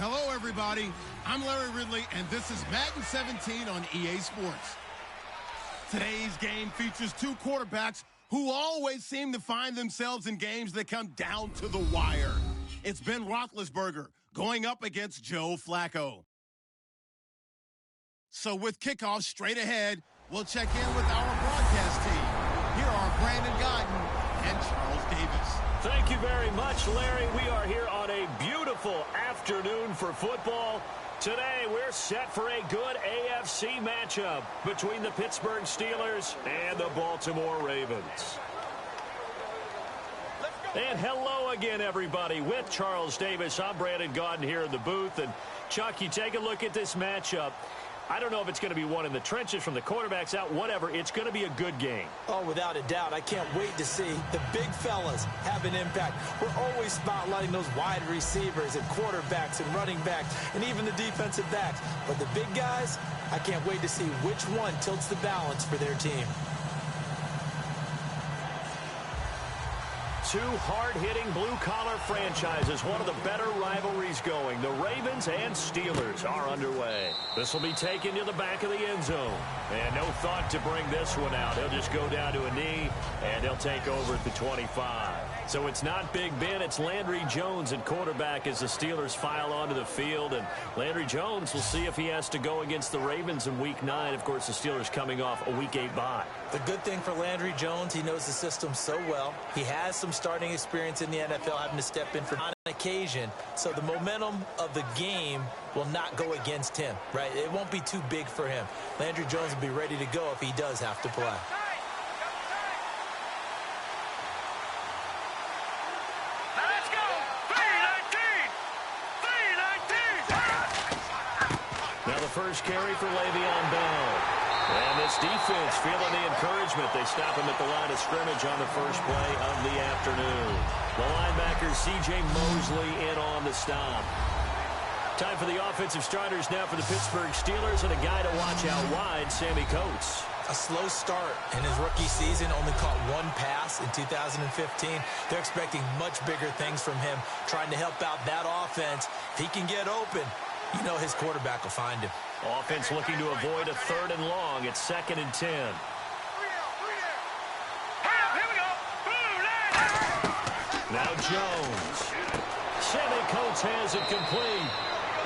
Hello, everybody. I'm Larry Ridley, and this is Madden 17 on EA Sports. Today's game features two quarterbacks who always seem to find themselves in games that come down to the wire. It's Ben Roethlisberger going up against Joe Flacco. So with kickoff straight ahead, we'll check in with our broadcast team. Here are Brandon Godden and Charles Davis. Thank you very much, Larry. We are here on a beautiful afternoon for football. Today, we're set for a good AFC matchup between the Pittsburgh Steelers and the Baltimore Ravens. And hello again, everybody. With Charles Davis, I'm Brandon Godden here in the booth. And, Chuck, you take a look at this matchup. I don't know if it's going to be one in the trenches from the quarterbacks out, whatever. It's going to be a good game. Oh, without a doubt. I can't wait to see the big fellas have an impact. We're always spotlighting those wide receivers and quarterbacks and running backs and even the defensive backs. But the big guys, I can't wait to see which one tilts the balance for their team. Two hard-hitting blue-collar franchises, one of the better rivalries going. The Ravens and Steelers are underway. This will be taken to the back of the end zone. And no thought to bring this one out. He'll just go down to a knee, and he'll take over at the 25. So it's not Big Ben, it's Landry Jones at quarterback as the Steelers file onto the field. And Landry Jones will see if he has to go against the Ravens in Week 9. Of course, the Steelers coming off a Week 8 bye. The good thing for Landry Jones, he knows the system so well. He has some starting experience in the NFL, having to step in for on occasion. So the momentum of the game will not go against him, right? It won't be too big for him. Landry Jones will be ready to go if he does have to play. First carry for Le'Veon Bell. And this defense feeling the encouragement. They stop him at the line of scrimmage on the first play of the afternoon. The linebacker C.J. Mosley in on the stop. Time for the offensive starters now for the Pittsburgh Steelers, and a guy to watch out wide, Sammy Coates. A slow start in his rookie season, only caught one pass in 2015. They're expecting much bigger things from him, trying to help out that offense. If he can get open, you know his quarterback will find him. Offense looking to avoid a 3rd and long. It's 2nd and 10. Now Jones. Sammy Coates has it complete.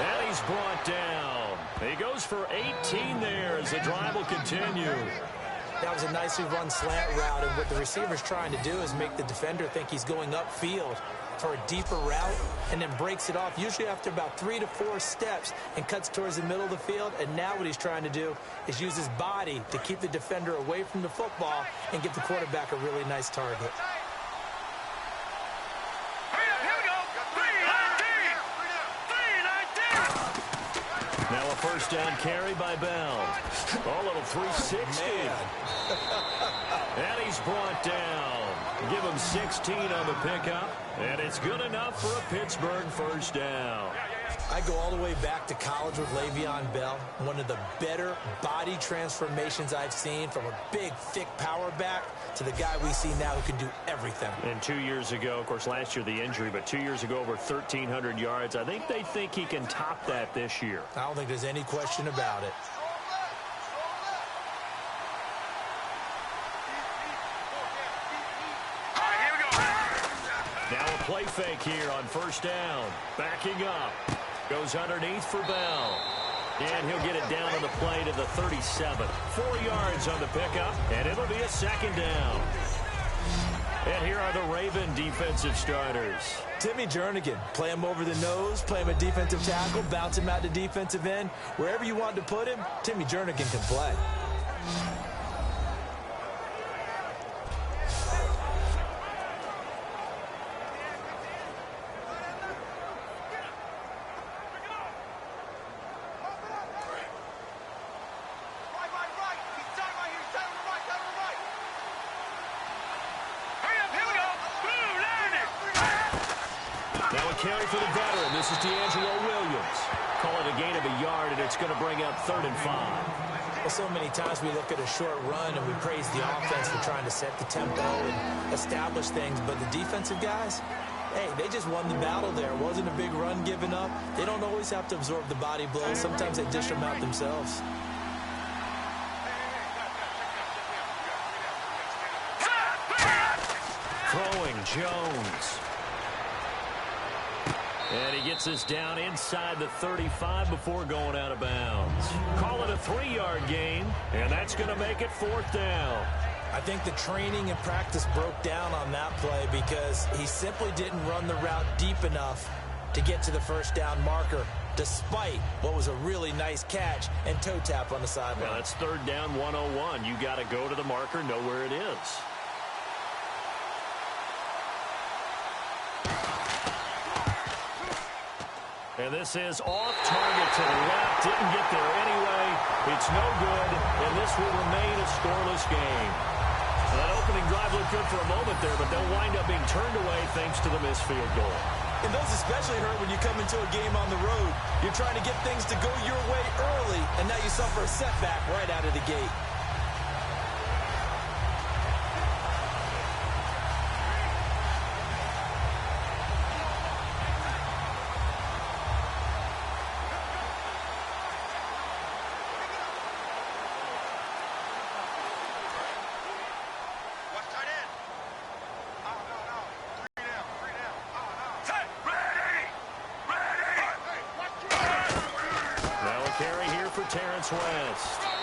And he's brought down. He goes for 18 there as the drive will continue. That was a nicely run slant route, and what the receiver's trying to do is make the defender think he's going upfield for a deeper route, and then breaks it off, usually after about 3 to 4 steps, and cuts towards the middle of the field. And now what he's trying to do is use his body to keep the defender away from the football and give the quarterback a really nice target. Now a first down carry by Bell. Oh, a little 360. And he's brought down. Give him 16 on the pickup. And it's good enough for a Pittsburgh first down. I go all the way back to college with Le'Veon Bell. One of the better body transformations I've seen, from a big, thick power back to the guy we see now who can do everything. And 2 years ago, of course, last year the injury, but 2 years ago over 1,300 yards. I think they think he can top that this year. I don't think there's any question about it. Now a play fake here on first down. Backing up. Goes underneath for Bell. And he'll get it down on the play to the 37. 4 yards on the pickup, and it'll be a 2nd down. And here are the Raven defensive starters. Timmy Jernigan, play him over the nose, play him a defensive tackle, bounce him out to defensive end. Wherever you want to put him, Timmy Jernigan can play. Carry for the veteran. This is D'Angelo Williams. Call it a gain of a yard, and it's going to bring up 3rd and 5. Well, so many times we look at a short run and we praise the offense for trying to set the tempo and establish things, but the defensive guys, hey, they just won the battle there. It wasn't a big run given up. They don't always have to absorb the body blows. Sometimes they dish them out themselves. Throwing Jones. And he gets this down inside the 35 before going out of bounds. Call it a 3-yard gain, and that's going to make it 4th down. I think the training and practice broke down on that play because he simply didn't run the route deep enough to get to the first down marker, despite what was a really nice catch and toe tap on the sideline. Well, it's 3rd down 101. You got to go to the marker, know where it is. And this is off target to the left. Didn't get there anyway. It's no good, and this will remain a scoreless game. So that opening drive looked good for a moment there, but they'll wind up being turned away thanks to the missed field goal. And those especially hurt when you come into a game on the road. You're trying to get things to go your way early, and now you suffer a setback right out of the gate.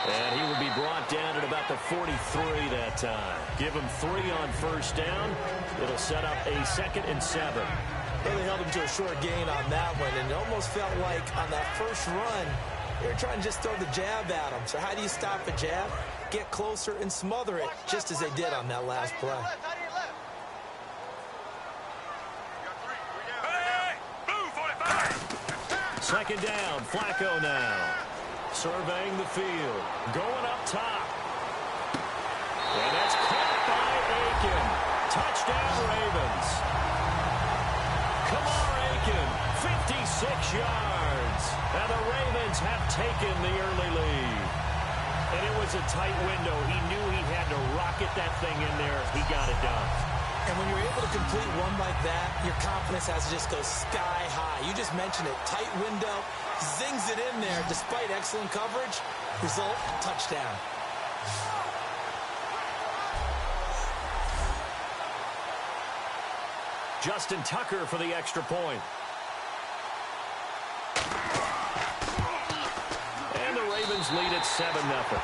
And he will be brought down at about the 43 that time. Give him 3 on first down. It'll set up a 2nd and 7. Really held him to a short gain on that one, and it almost felt like on that first run, they were trying to just throw the jab at him. So how do you stop a jab? Get closer and smother it, just as they did on that last play. Second down, Flacco now. Surveying the field. Going up top. And that's caught by Aiken. Touchdown, Ravens. Kamar Aiken, 56 yards. And the Ravens have taken the early lead. And it was a tight window. He knew he had to rocket that thing in there. He got it done. And when you're able to complete one like that, your confidence has to just go sky high. You just mentioned it. Tight window, zings it in there despite excellent coverage. Result, touchdown. Justin Tucker for the extra point. And the Ravens lead at 7-0.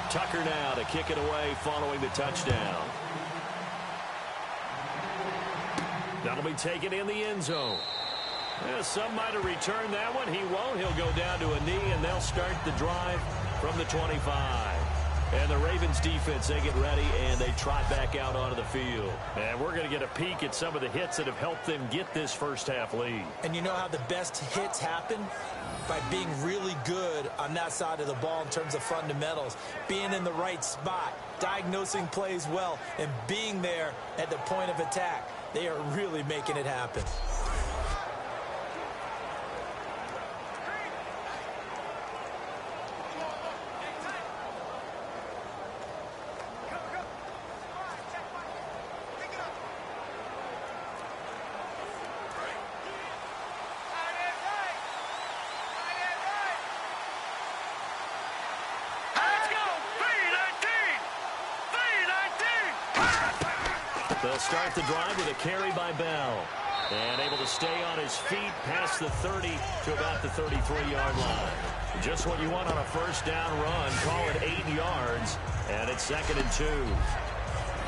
Tucker now to kick it away following the touchdown. That'll be taken in the end zone. Yeah, some might have returned that one. He won't. He'll go down to a knee, and they'll start the drive from the 25. And the Ravens defense, they get ready, and they trot back out onto the field. And we're going to get a peek at some of the hits that have helped them get this first half lead. And you know how the best hits happen? By being really good on that side of the ball in terms of fundamentals, being in the right spot, diagnosing plays well, and being there at the point of attack. They are really making it happen. They'll start the drive with a carry by Bell. And able to stay on his feet past the 30 to about the 33-yard line. Just what you want on a first down run. Call it 8 yards. And it's 2nd and 2.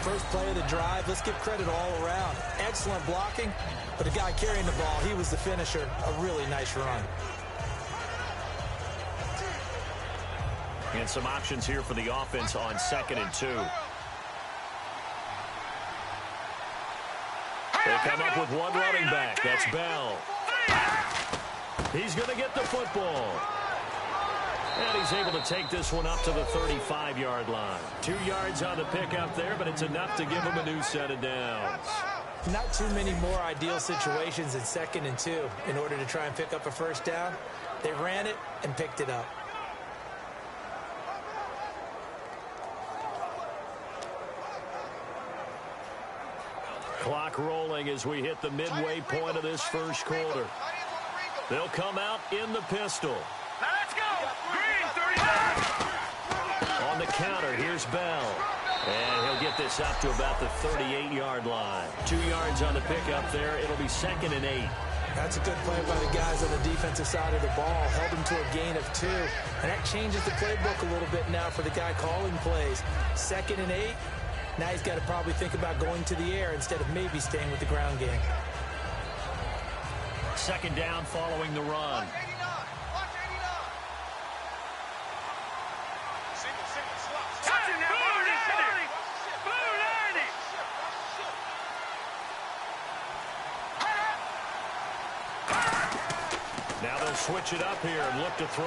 First play of the drive, let's give credit all around. Excellent blocking, but the guy carrying the ball, he was the finisher. A really nice run. And some options here for the offense on 2nd and 2. They come up with one running back. That's Bell. He's going to get the football. And he's able to take this one up to the 35-yard line. 2 yards on the pickup there, but it's enough to give him a new set of downs. Not too many more ideal situations in 2nd and 2 in order to try and pick up a first down. They ran it and picked it up. Clock rolling as we hit the midway point of this first quarter. They'll come out in the pistol. Let's go! Green, 39! On the counter, here's Bell. And he'll get this up to about the 38-yard line. 2 yards on the pickup there. It'll be 2nd and 8. That's a good play by the guys on the defensive side of the ball. Held him to a gain of 2. And that changes the playbook a little bit now for the guy calling plays. 2nd and 8. Now he's got to probably think about going to the air instead of maybe staying with the ground game. 2nd down following the run. Now they'll switch it up here and look to throw.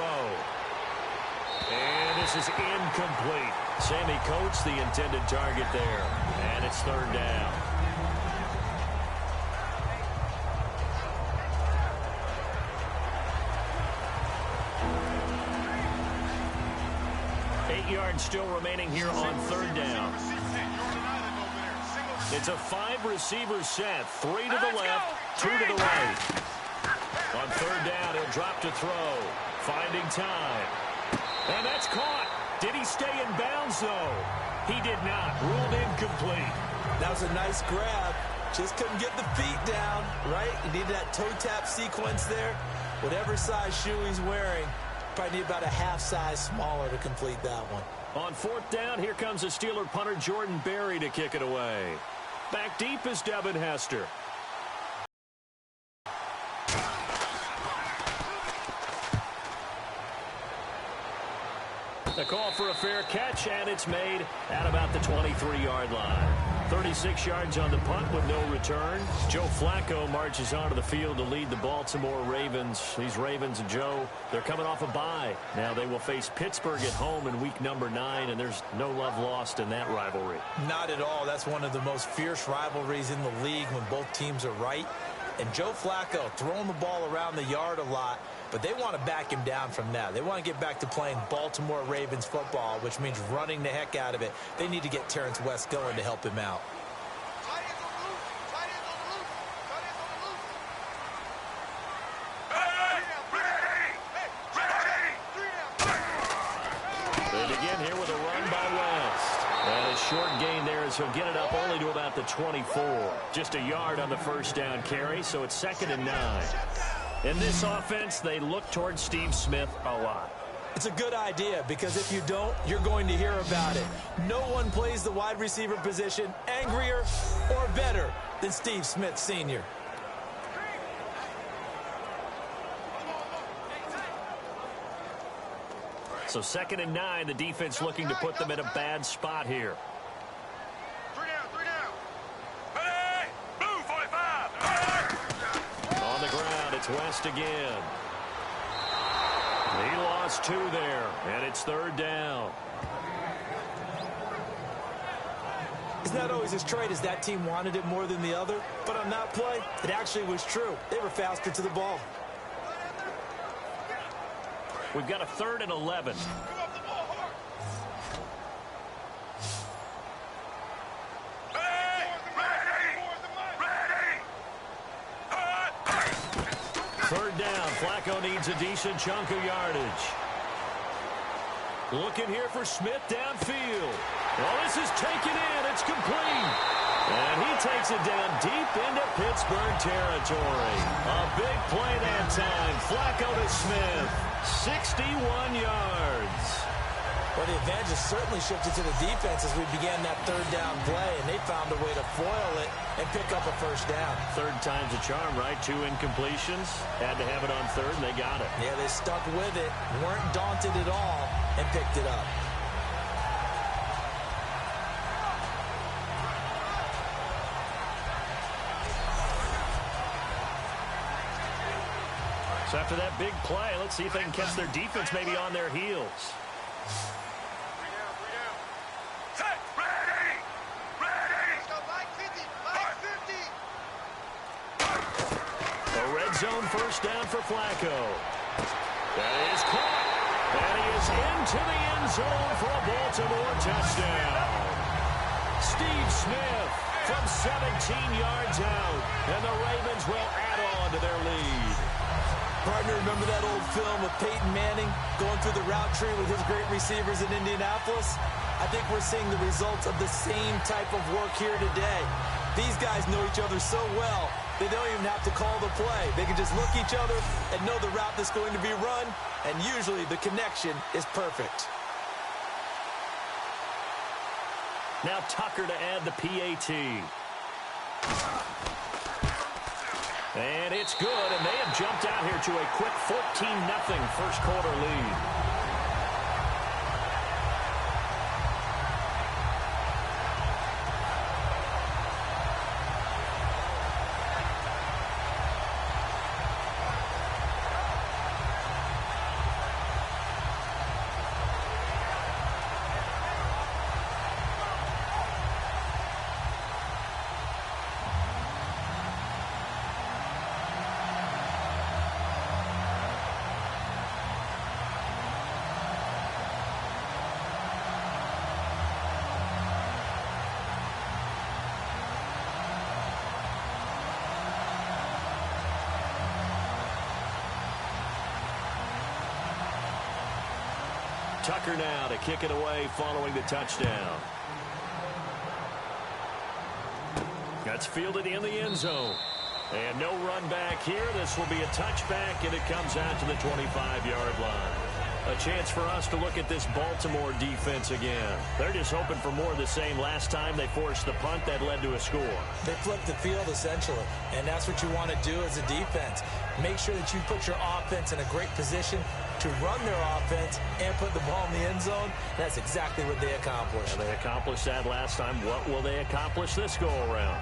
And this is incomplete. Sammy Coates, the intended target there. And it's 3rd down. Yards still remaining here on 3rd down. It's a 5-receiver set. 3 to the left, 2 to the right. On 3rd down, he'll drop to throw. Finding time. And that's caught. Did he stay in bounds, though? He did not. Ruled incomplete. That was a nice grab. Just couldn't get the feet down, right? He needed that toe tap sequence there. Whatever size shoe he's wearing, probably need about a half size smaller to complete that one. On 4th down, here comes the Steeler punter Jordan Berry to kick it away. Back deep is Devin Hester. The call for a fair catch, and it's made at about the 23-yard line. 36 yards on the punt with no return. Joe Flacco marches onto the field to lead the Baltimore Ravens. These Ravens, Joe, they're coming off a bye. Now they will face Pittsburgh at home in week number 9, and there's no love lost in that rivalry. Not at all. That's one of the most fierce rivalries in the league when both teams are right. And Joe Flacco throwing the ball around the yard a lot, but they want to back him down from that. They want to get back to playing Baltimore Ravens football, which means running the heck out of it. They need to get Terrence West going to help him out. They begin here with a run by West. And a short gain there as he'll get it up only to about the 24. Just a yard on the first down carry, so it's 2nd and 9. In this offense, they look towards Steve Smith a lot. It's a good idea because if you don't, you're going to hear about it. No one plays the wide receiver position angrier or better than Steve Smith Sr. So 2nd and 9, the defense looking to put them in a bad spot here. 3 down. Hey, blue 45. On the ground, it's West again. He lost 2 there, and it's 3rd down. It's not always as straight as that team wanted it more than the other, but on that play, it actually was true. They were faster to the ball. We've got a 3rd and 11. Third down. Flacco needs a decent chunk of yardage. Looking here for Smith downfield. Well, this is taken in. It's complete. And he takes it down deep into Pittsburgh territory. A big play that time. Flacco to Smith. 61 yards. Well, the advantage has certainly shifted to the defense as we began that third down play, and they found a way to foil it and pick up a first down. Third time's a charm, right? 2 incompletions. Had to have it on third, and they got it. Yeah, they stuck with it, weren't daunted at all, and picked it up. So after that big play, let's see if they can catch their defense maybe on their heels. Set, ready! Ready! Let's go, 550! A red zone first down for Flacco. That is caught. And he is into the end zone for a Baltimore touchdown. Steve Smith from 17 yards out. And the Ravens will add on to their lead. Partner, remember that old film of Peyton Manning going through the route tree with his great receivers in Indianapolis? I think we're seeing the results of the same type of work here today. These guys know each other so well, they don't even have to call the play. They can just look each other and know the route that's going to be run, and usually the connection is perfect. Now Tucker to add the PAT. And it's good, and they have jumped out here to a quick 14-0 first quarter lead. Tucker now to kick it away following the touchdown. That's fielded in the end zone. And no run back here. This will be a touchback, and it comes out to the 25-yard line. A chance for us to look at this Baltimore defense again. They're just hoping for more of the same. Last time they forced the punt that led to a score. They flipped the field, essentially, and that's what you want to do as a defense. Make sure that you put your offense in a great position to run their offense and put the ball in the end zone. That's exactly what they accomplished. And they accomplished that last time. What will they accomplish this go-around?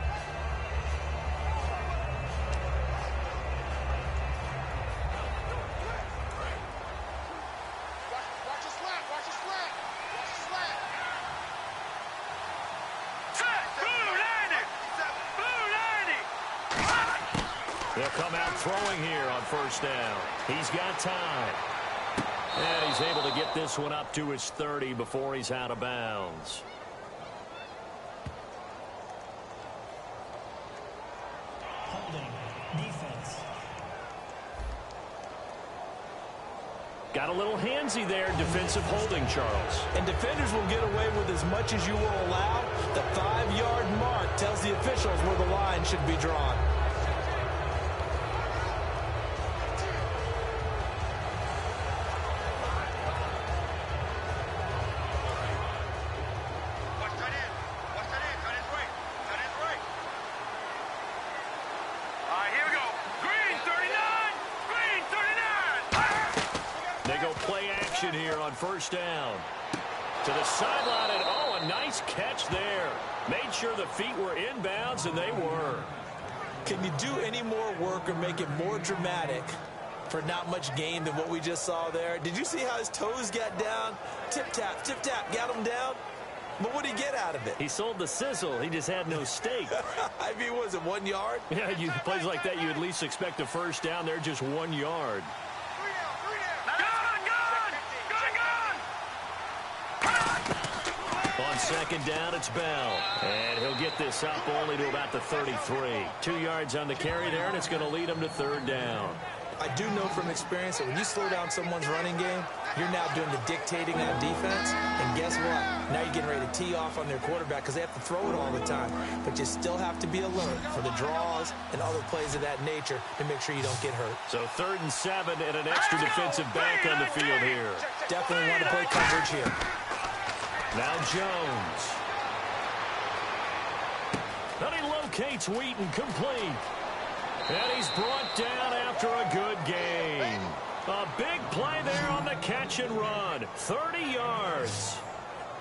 They'll come out throwing here on first down. He's got time. And he's able to get this one up to his 30 before he's out of bounds. Holding defense. Got a little handsy there, defensive holding, Charles. And defenders will get away with as much as you will allow. The 5-yard mark tells the officials where the line should be drawn. Here on first down. To the sideline, and oh, a nice catch there. Made sure the feet were inbounds, and they were. Can you do any more work or make it more dramatic for not much gain than what we just saw there? Did you see how his toes got down? Tip-tap, got him down. But what did he get out of it? He sold the sizzle. He just had no steak. I mean, was it 1 yard? Yeah, plays like that, you at least expect a first down. They're just 1 yard. On second down, it's Bell. And he'll get this up only to about the 33. 2 yards on the carry there, and it's going to lead him to third down. I do know from experience that when you slow down someone's running game, you're now doing the dictating on defense. And guess what? Now you're getting ready to tee off on their quarterback because they have to throw it all the time. But you still have to be alert for the draws and other plays of that nature to make sure you don't get hurt. So 3rd and 7 and an extra defensive back on the field here. Definitely want to play coverage here. Now Jones. Then he locates Wheaton, complete. And he's brought down after a good gain. A big play there on the catch and run. 30 yards.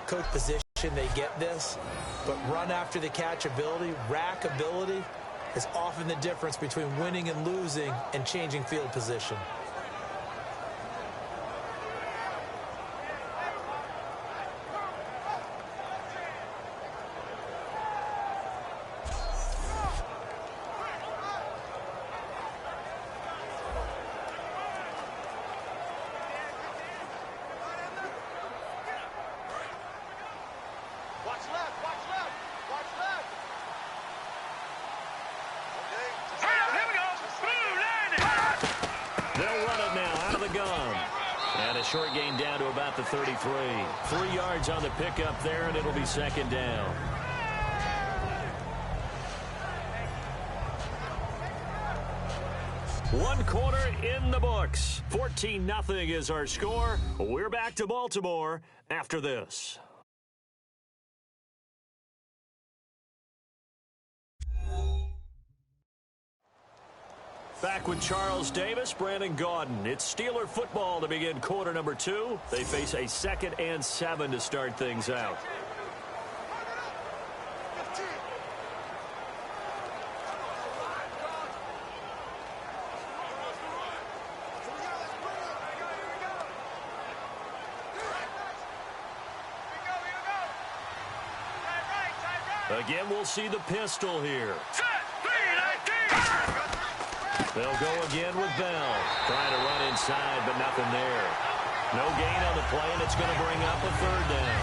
Coach position, they get this. But run after the catch ability, rack ability, is often the difference between winning and losing and changing field position. Short gain down to about the 33. 3 yards on the pickup there, and it'll be second down. One quarter in the books. 14-0 is our score. We're back to Baltimore after this. Back with Charles Davis, Brandon Gaudin. It's Steeler football to begin quarter number 2. They face a 2nd and 7 to start things out. Again, we'll see the pistol here. They'll go again with Bell. Trying to run inside, but nothing there. No gain on the play, and it's going to bring up a 3rd down.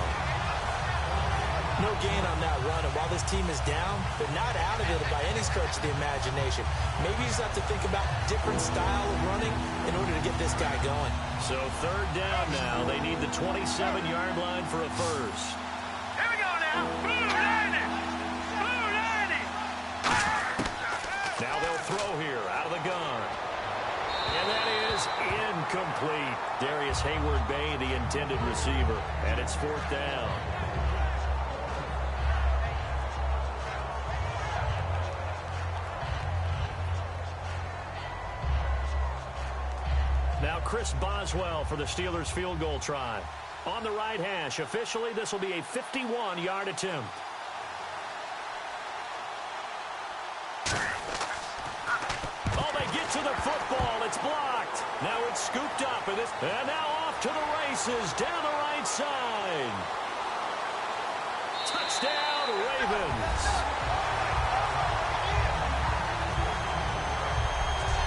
No gain on that run, and while this team is down, they're not out of it by any stretch of the imagination. Maybe you just have to think about different style of running in order to get this guy going. So 3rd down now. They need the 27-yard line for a first. Here we go now. Blue landing. Blue landing. Now they'll throw here out of the gun. And that is incomplete. Darius Hayward-Bay, the intended receiver. And it's 4th down. Now Chris Boswell for the Steelers field goal try. On the right hash, officially this will be a 51-yard attempt. Oh, they get to the football. It's blocked. Now it's scooped up. And now off to the races down the right side. Touchdown, Ravens.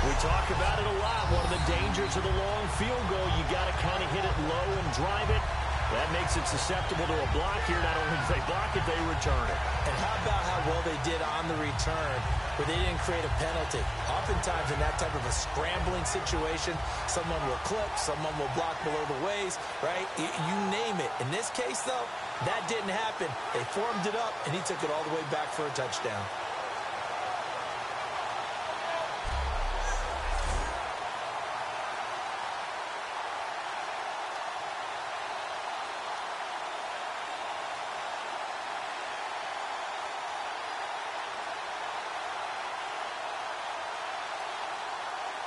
We talk about it a lot. One of the dangers of the long field goal, you got to kind of hit it low and drive it. That makes it susceptible to a block here. Not only do they block it, they return it. And how about how well they did on the return where they didn't create a penalty? Oftentimes in that type of a scrambling situation, someone will clip, someone will block below the waist, right? You name it. In this case, though, that didn't happen. They formed it up, and he took it all the way back for a touchdown.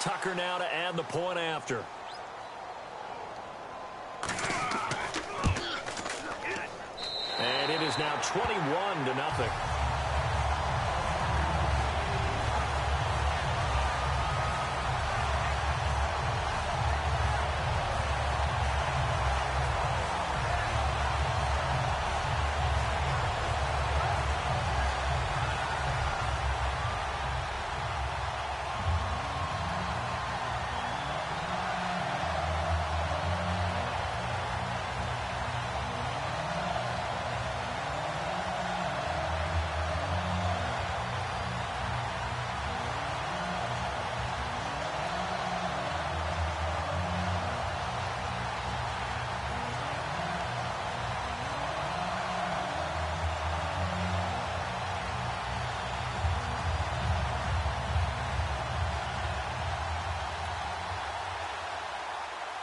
Tucker now to add the point after. And it is now 21-0.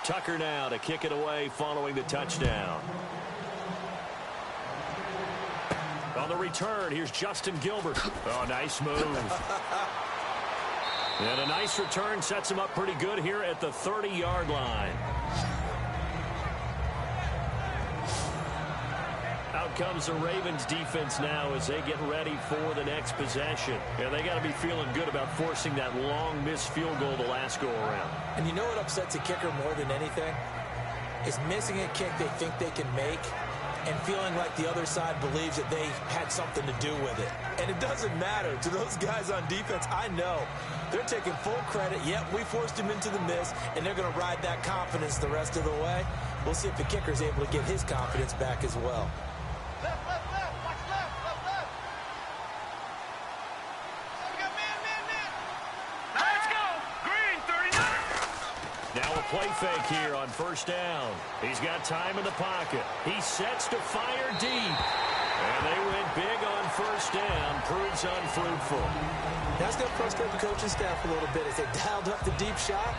Tucker now to kick it away following the touchdown. return. Here's Justin Gilbert. Oh, nice move. And a nice return sets him up pretty good here at the 30-yard line. Out comes the Ravens defense now as they get ready for the next possession. Yeah, they got to be feeling good about forcing that long missed field goal the last go around. And you know what upsets a kicker more than anything? Is missing a kick they think they can make and feeling like the other side believes that they had something to do with it. And it doesn't matter to those guys on defense. I know they're taking full credit. Yep, we forced him into the miss, and they're going to ride that confidence the rest of the way. We'll see if the kicker's able to get his confidence back as well. Left, left, left. Watch left, left, left. We got man. Let's go. Green, 39. Now a play fake here on first down. He's got time in the pocket. He sets to fire deep. And they went big on first down. Proves unfruitful. That's going to frustrate the coaching staff a little bit as they dialed up the deep shot.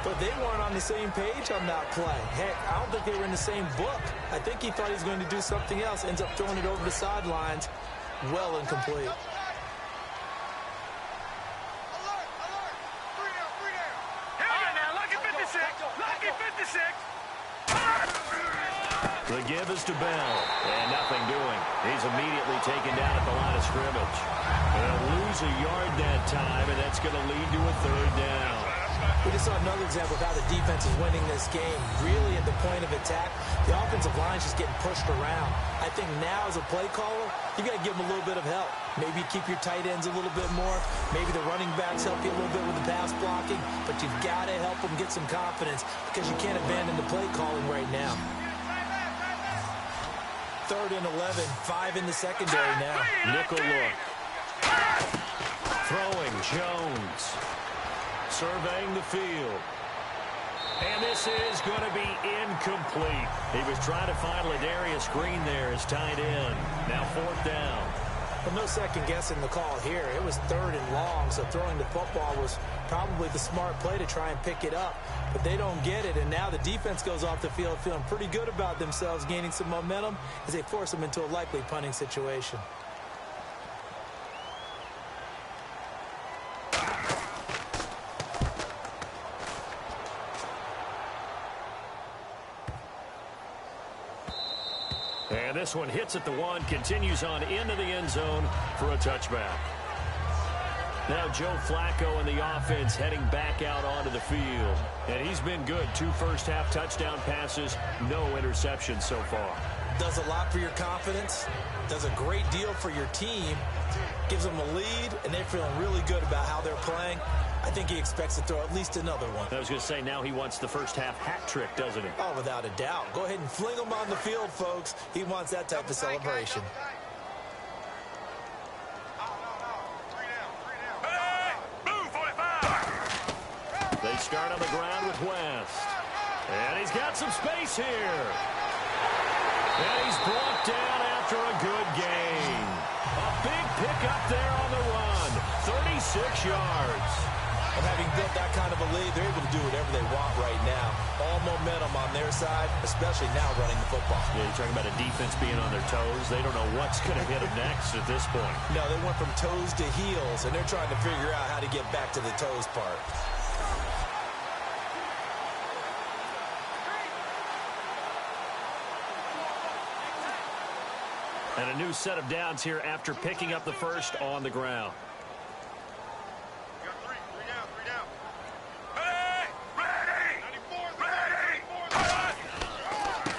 But they weren't on the same page on that play. Heck, I don't think they were in the same book. I think he thought he was going to do something else. Ends up throwing it over the sidelines. Well incomplete. Alert. Free down. Here we go now. Lucky 56. Lucky 56. The give is to Bell. And nothing doing. He's immediately taken down at the line of scrimmage. They'll lose a yard that time, and that's going to lead to a third down. We just saw another example of how the defense is winning this game. Really at the point of attack, the offensive line's just getting pushed around. I think now as a play caller, you got to give them a little bit of help. Maybe keep your tight ends a little bit more. Maybe the running backs help you a little bit with the pass blocking. But you've got to help them get some confidence because you can't abandon the play calling right now. 3rd and 11, 5 in the secondary now. Nickel look. Throwing Jones. Surveying the field. And this is going to be incomplete. He was trying to find Ladarius Green there as tight end. Now 4th down. Well, no second guessing the call here. It was 3rd and long, so throwing the football was probably the smart play to try and pick it up. But they don't get it, and now the defense goes off the field feeling pretty good about themselves, gaining some momentum as they force them into a likely punting situation. And this one hits at the 1, continues on into the end zone for a touchback. Now Joe Flacco and the offense heading back out onto the field. And he's been good. 2 first-half touchdown passes, no interceptions so far. Does a lot for your confidence, does a great deal for your team, gives them a lead, and they're feeling really good about how they're playing. I think he expects to throw at least another one. I was going to say, now he wants the first-half hat trick, doesn't he? Oh, without a doubt. Go ahead and fling him on the field, folks. He wants that type of celebration. They start on the ground with West. And he's got some space here. And he's brought down after a good gain. A big pickup there on the run. 36 yards. And having built that kind of a lead, they're able to do whatever they want right now. All momentum on their side, especially now running the football. Yeah, you're talking about a defense being on their toes. They don't know what's going to hit them next at this point. No, they went from toes to heels, and they're trying to figure out how to get back to the toes part. And a new set of downs here after picking up the first on the ground. Three down. Ready!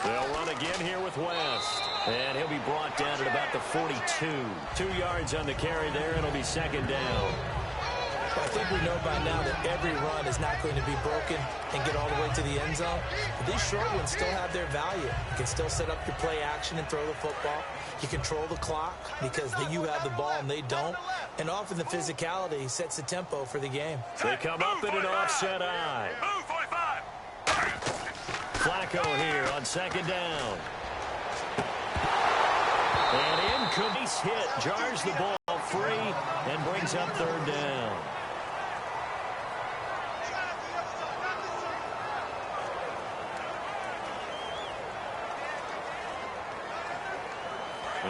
They'll run again here with West. And he'll be brought down at about the 42. 2 yards on the carry there. It'll be 2nd down. I think we know by now that every run is not going to be broken and get all the way to the end zone. But these short ones still have their value. You can still set up your play action and throw the football. You control the clock because you have the ball and they don't. And often the physicality sets the tempo for the game. They come up in an offset eye. Flacco here on 2nd down. And incomplete hit jars the ball free and brings up 3rd down.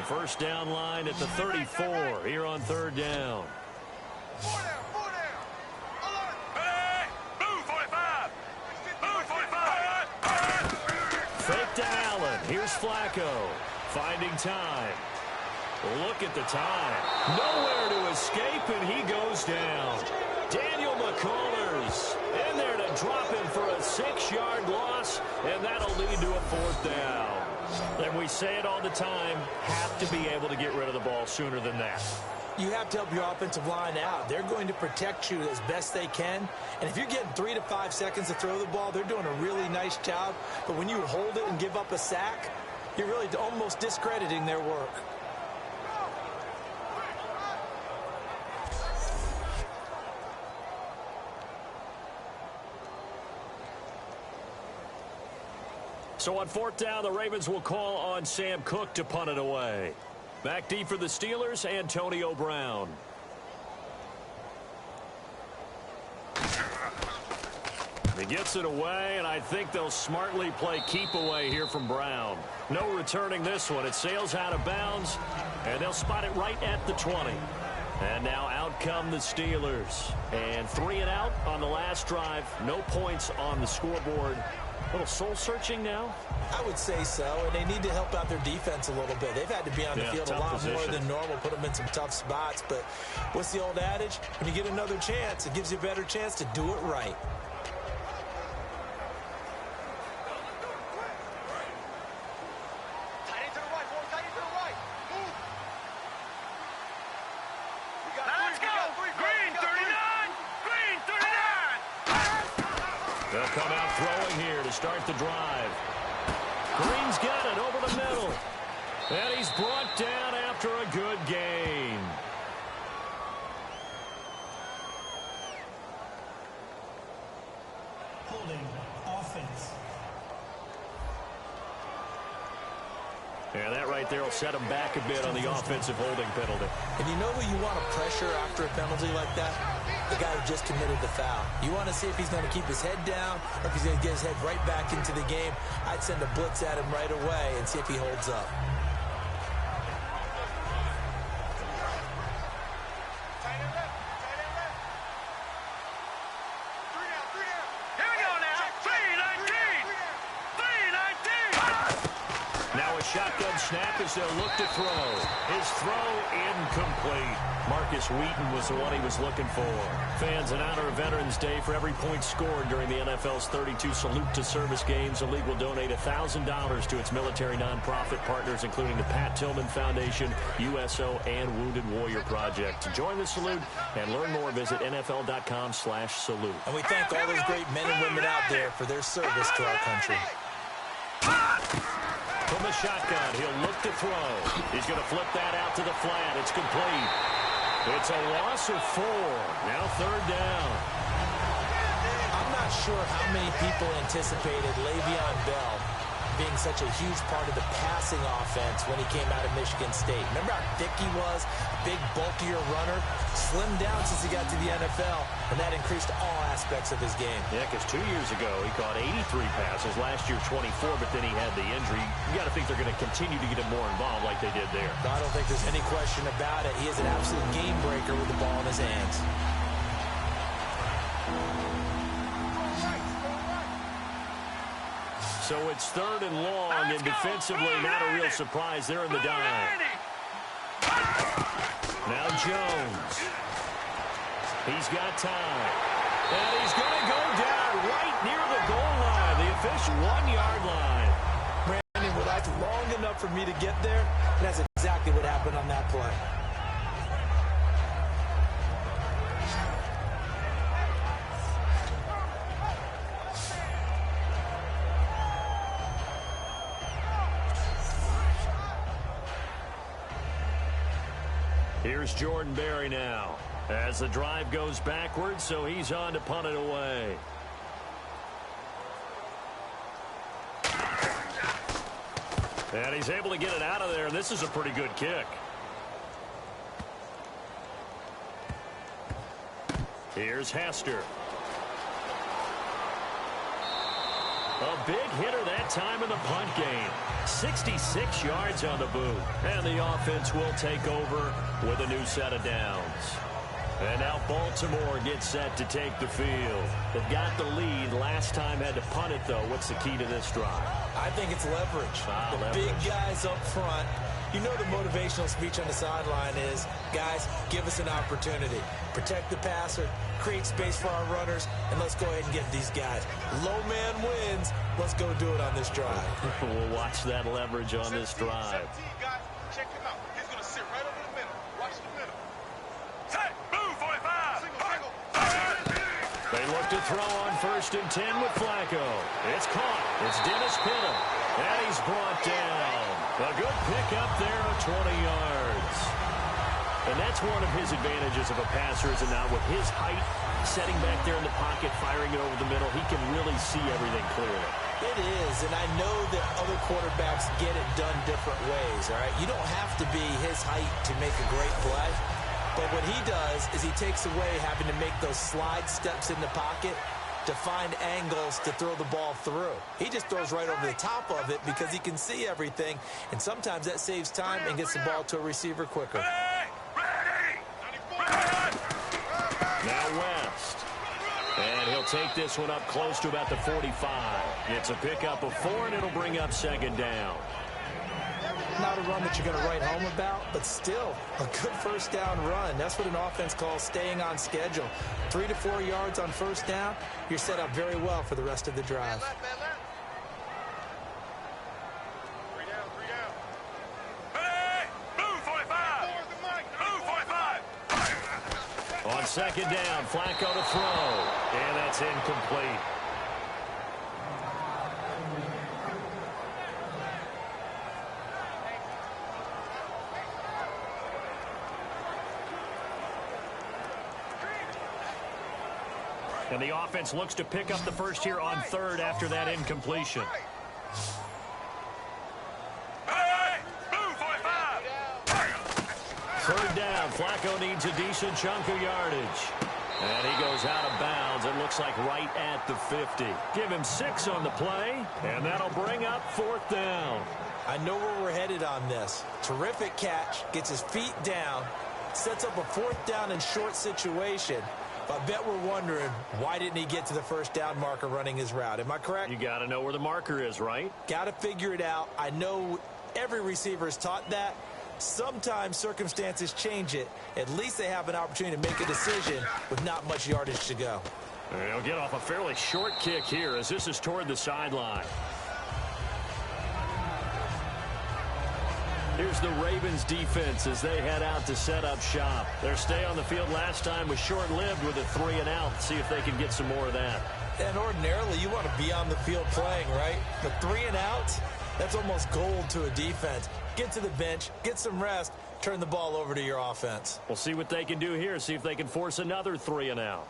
The first down line at the 34 here on third down. Fake to Allen. Here's Flacco. Finding time. Look at the time. Nowhere to escape, and he goes down. Daniel McCullers in there to drop him for a 6-yard loss, and that'll lead to a fourth down. And we say it all the time, have to be able to get rid of the ball sooner than that. You have to help your offensive line out. They're going to protect you as best they can. And if you're getting 3 to 5 seconds to throw the ball, they're doing a really nice job. But when you hold it and give up a sack, you're really almost discrediting their work. So on fourth down, the Ravens will call on Sam Cook to punt it away. Back deep for the Steelers, Antonio Brown. He gets it away, and I think they'll smartly play keep away here from Brown. No returning this one. It sails out of bounds, and they'll spot it right at the 20. And now out come the Steelers. And 3 and out on the last drive. No points on the scoreboard. A little soul-searching now? I would say so, and they need to help out their defense a little bit. They've had to be on the field a lot more than normal, put them in some tough spots. But what's the old adage? When you get another chance, it gives you a better chance to do it right. Come out throwing here to start the drive. Green's got it over the middle. And he's brought down after a good gain. Holding offense. And that right there will set him back a bit on the offensive holding penalty. And you know who you want to pressure after a penalty like that? The guy who just committed the foul. You want to see if he's going to keep his head down or if he's going to get his head right back into the game. I'd send a blitz at him right away and see if he holds up. Shotgun snap as they'll look to throw. His throw incomplete. Marcus Wheaton was the one he was looking for. Fans, in honor of Veterans Day, for every point scored during the NFL's 32 Salute to Service games, the league will donate $1,000 to its military nonprofit partners, including the Pat Tillman Foundation, USO, and Wounded Warrior Project. To join the salute and learn more, visit NFL.com/salute. And we thank all those great men and women out there for their service to our country. From the shotgun, he'll look to throw. He's going to flip that out to the flat. It's complete. It's a loss of 4. Now third down. I'm not sure how many people anticipated Le'Veon Bell being such a huge part of the passing offense when he came out of Michigan State. Remember how thick he was? Big, bulkier runner. Slimmed down since he got to the NFL, and that increased all aspects of his game. Yeah, because 2 years ago, he caught 83 passes. Last year, 24, but then he had the injury. You got to think they're going to continue to get him more involved like they did there. I don't think there's any question about it. He is an absolute game breaker with the ball in his hands. So it's third and long, and defensively, not a real surprise. They're in the dive. Now Jones. He's got time. And he's going to go down right near the goal line. The official 1-yard line. Brandon, well, that's long enough for me to get there. And that's exactly what happened on that play. Here's Jordan Berry now as the drive goes backwards, so he's on to punt it away. And he's able to get it out of there, and this is a pretty good kick. Here's Hester. A big hitter that time in the punt game. 66 yards on the boot. And the offense will take over with a new set of downs. And now Baltimore gets set to take the field. They've got the lead. Last time had to punt it, though. What's the key to this drive? I think it's leverage. The big guys up front. You know the motivational speech on the sideline is, guys, give us an opportunity. Protect the passer, create space for our runners, and let's go ahead and get these guys. Low man wins. Let's go do it on this drive. We'll watch that leverage on this drive. 17, guys. Check him out. He's going to sit right over the middle. Watch the middle. Set. Move, 45. They look to throw on 1st and 10 with Flacco. It's caught. It's Dennis Pitta. And he's brought down. A good pickup there of 20 yards. And that's one of his advantages of a passer, is it not? With his height, setting back there in the pocket, firing it over the middle, he can really see everything clearly. It is, and I know that other quarterbacks get it done different ways, all right? You don't have to be his height to make a great play. But what he does is he takes away having to make those slide steps in the pocket to find angles to throw the ball through. He just throws right over the top of it because he can see everything, and sometimes that saves time and gets the ball to a receiver quicker. Now West. And he'll take this one up close to about the 45. It's a pickup of 4, and it'll bring up 2nd down. Not a run that you're going to write home about, but still a good 1st down run. That's what an offense calls staying on schedule. 3 to 4 yards on 1st down, you're set up very well for the rest of the drive. 3 down. Hey, move, 45. Move, 45. On 2nd down, Flacco to throw. And that's incomplete. And the offense looks to pick up the first here on 3rd after that incompletion. Hey, move, 45. 3rd down, Flacco needs a decent chunk of yardage. And he goes out of bounds. It looks like right at the 50. Give him 6 on the play, and that'll bring up 4th down. I know where we're headed on this. Terrific catch, gets his feet down, sets up a 4th down and short situation. I bet we're wondering, why didn't he get to the 1st down marker running his route? Am I correct? You got to know where the marker is, right? Got to figure it out. I know every receiver is taught that. Sometimes circumstances change it. At least they have an opportunity to make a decision with not much yardage to go. They'll get off a fairly short kick here as this is toward the sideline. Here's the Ravens defense as they head out to set up shop. Their stay on the field last time was short-lived with a 3-and-out. See if they can get some more of that. And ordinarily, you want to be on the field playing, right? But 3-and-outs, that's almost gold to a defense. Get to the bench, get some rest, turn the ball over to your offense. We'll see what they can do here, see if they can force another 3-and-out.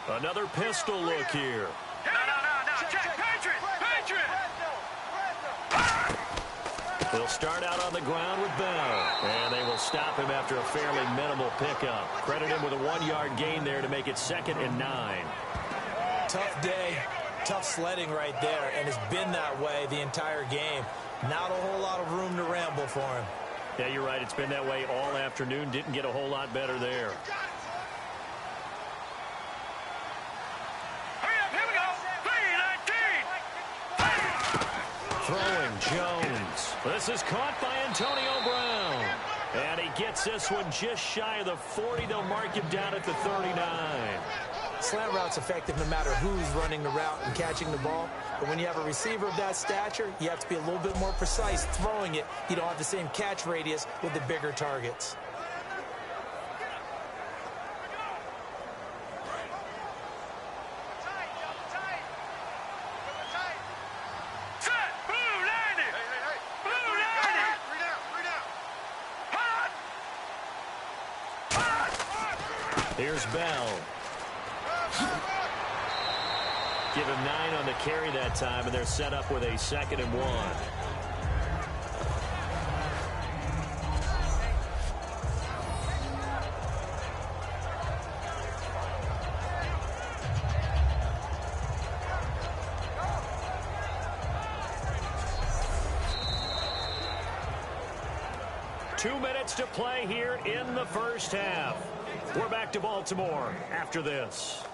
Another pistol look here. No. Check. Patriot. They'll start out on the ground with Bell. And they will stop him after a fairly minimal pickup. Credit him with a 1-yard gain there to make it 2nd and 9. Tough day, tough sledding right there, and it's been that way the entire game. Not a whole lot of room to ramble for him. Yeah, you're right. It's been that way all afternoon. Didn't get a whole lot better there. Throwing Jones. This is caught by Antonio Brown. And he gets this one just shy of the 40. They'll mark him down at the 39. Slant route's effective no matter who's running the route and catching the ball. But when you have a receiver of that stature, you have to be a little bit more precise throwing it. You don't have the same catch radius with the bigger targets. Here's Bell. Give him 9 on the carry that time, and they're set up with a 2nd and 1. 2 minutes to play here in the first half. We're back to Baltimore after this.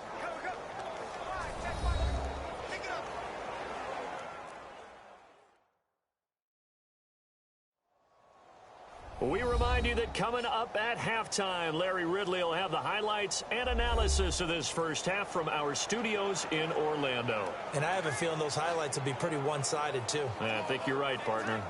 We remind you that coming up at halftime, Larry Ridley will have the highlights and analysis of this first half from our studios in Orlando. And I have a feeling those highlights will be pretty one-sided, too. Yeah, I think you're right, partner.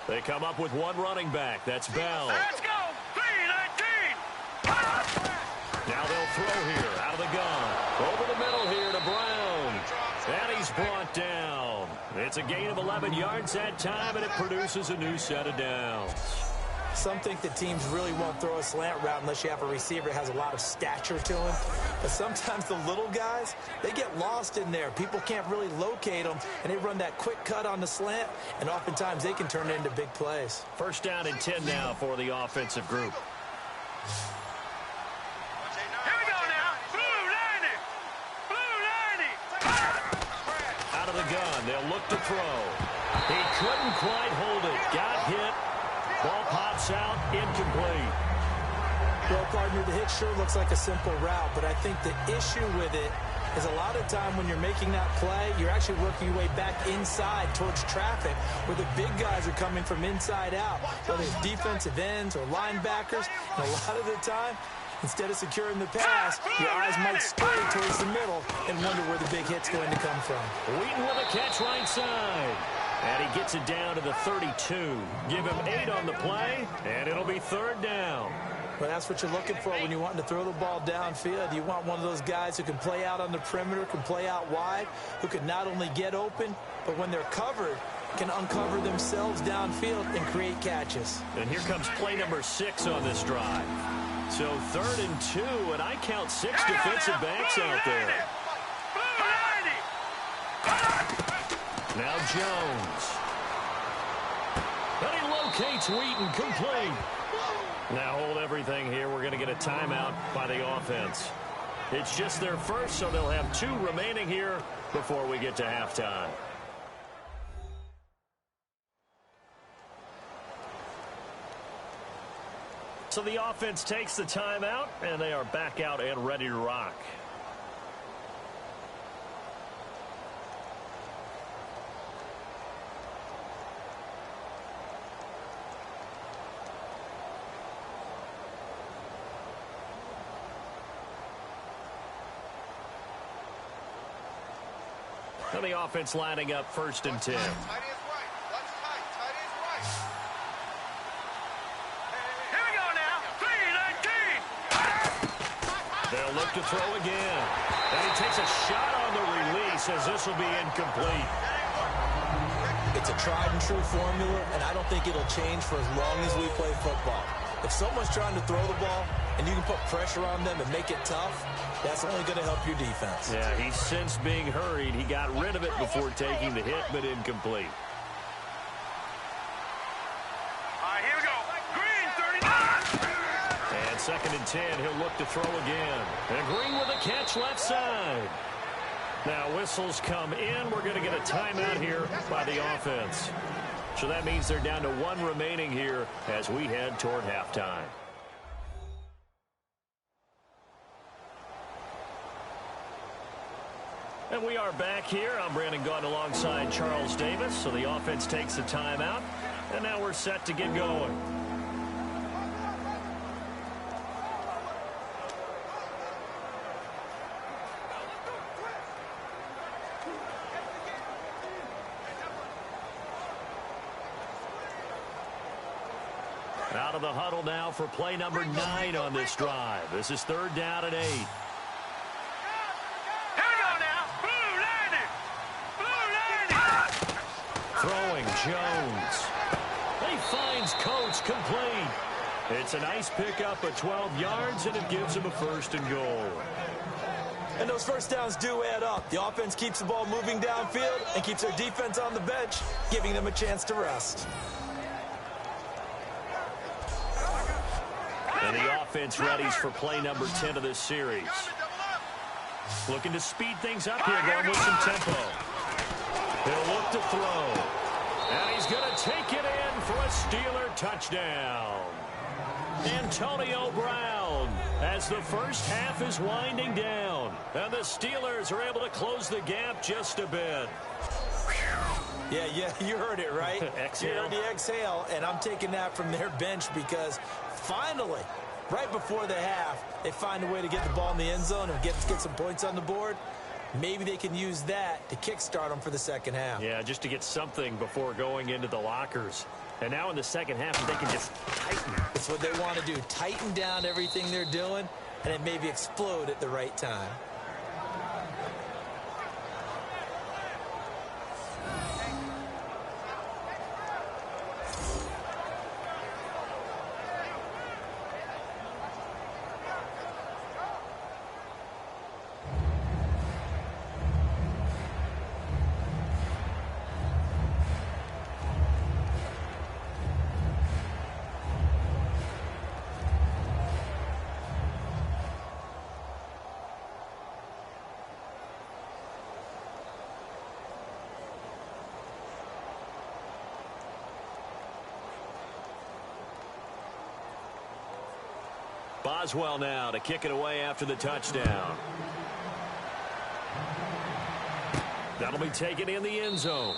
They come up with one running back. That's Bell. Let's go! 3-19! Now they'll throw here out of the gun. Over the middle here to Brown. And he's brought down. It's a gain of 11 yards that time, and it produces a new set of downs. Some think that teams really won't throw a slant route unless you have a receiver that has a lot of stature to him. But sometimes the little guys, they get lost in there. People can't really locate them, and they run that quick cut on the slant, and oftentimes they can turn it into big plays. First down and 10 now for the offensive group. Gun. They'll look to throw. He couldn't quite hold it. Got hit. Ball pops out. Incomplete. Well, partner, the hit sure looks like a simple route, but I think the issue with it is a lot of time when you're making that play, you're actually working your way back inside towards traffic where the big guys are coming from inside out, whether it's defensive ends or linebackers. And a lot of the time, instead of securing the pass, your eyes might stray towards the middle and wonder where the big hit's going to come from. Wheaton with a catch right side. And he gets it down to the 32. Give him 8 on the play, and it'll be third down. Well, that's what you're looking for when you're wanting to throw the ball downfield. You want one of those guys who can play out on the perimeter, can play out wide, who can not only get open, but when they're covered, can uncover themselves downfield and create catches. And here comes play number 6 on this drive. So 3rd and 2, and I count 6 defensive backs out there. Now Jones. And he locates Wheaton, complete. Now hold everything here. We're going to get a timeout by the offense. It's just their first, so they'll have 2 remaining here before we get to halftime. So the offense takes the timeout, and they are back out and ready to rock. And the offense lining up 1st and 10. They'll look to throw again. And he takes a shot on the release as this will be incomplete. It's a tried and true formula, and I don't think it'll change for as long as we play football. If someone's trying to throw the ball and you can put pressure on them and make it tough, that's only going to help your defense. Yeah, he sensed being hurried. He got rid of it before taking the hit, but incomplete. Here we go. Green, 39. And 2nd and 10, he'll look to throw again. And Green with a catch left side. Now whistles come in. We're going to get a timeout here by the offense. So that means they're down to 1 remaining here as we head toward halftime. And we are back here. I'm Brandon Gaunt alongside Charles Davis. So the offense takes the timeout. And now we're set to get going. Out of the huddle now for play number 9 on this drive. This is 3rd down and 8. Throwing Jones. He finds Coates, complete. It's a nice pickup of 12 yards, and it gives him a 1st and goal. And those first downs do add up. The offense keeps the ball moving downfield and keeps their defense on the bench, giving them a chance to rest. And the offense readies for play number 10 of this series. Looking to speed things up here, going with some tempo. He'll look to throw. And he's going to take it in for a Steeler touchdown. Antonio Brown, as the first half is winding down. And the Steelers are able to close the gap just a bit. Yeah, you heard it, right? Exhale. You heard the exhale, and I'm taking that from their bench because finally, right before the half, they find a way to get the ball in the end zone and get some points on the board. Maybe they can use that to kickstart them for the second half. Yeah, just to get something before going into the lockers. And now in the second half, they can just tighten. It's what they want to do. Tighten down everything they're doing, and then maybe explode at the right time. Boswell now to kick it away after the touchdown. That'll be taken in the end zone.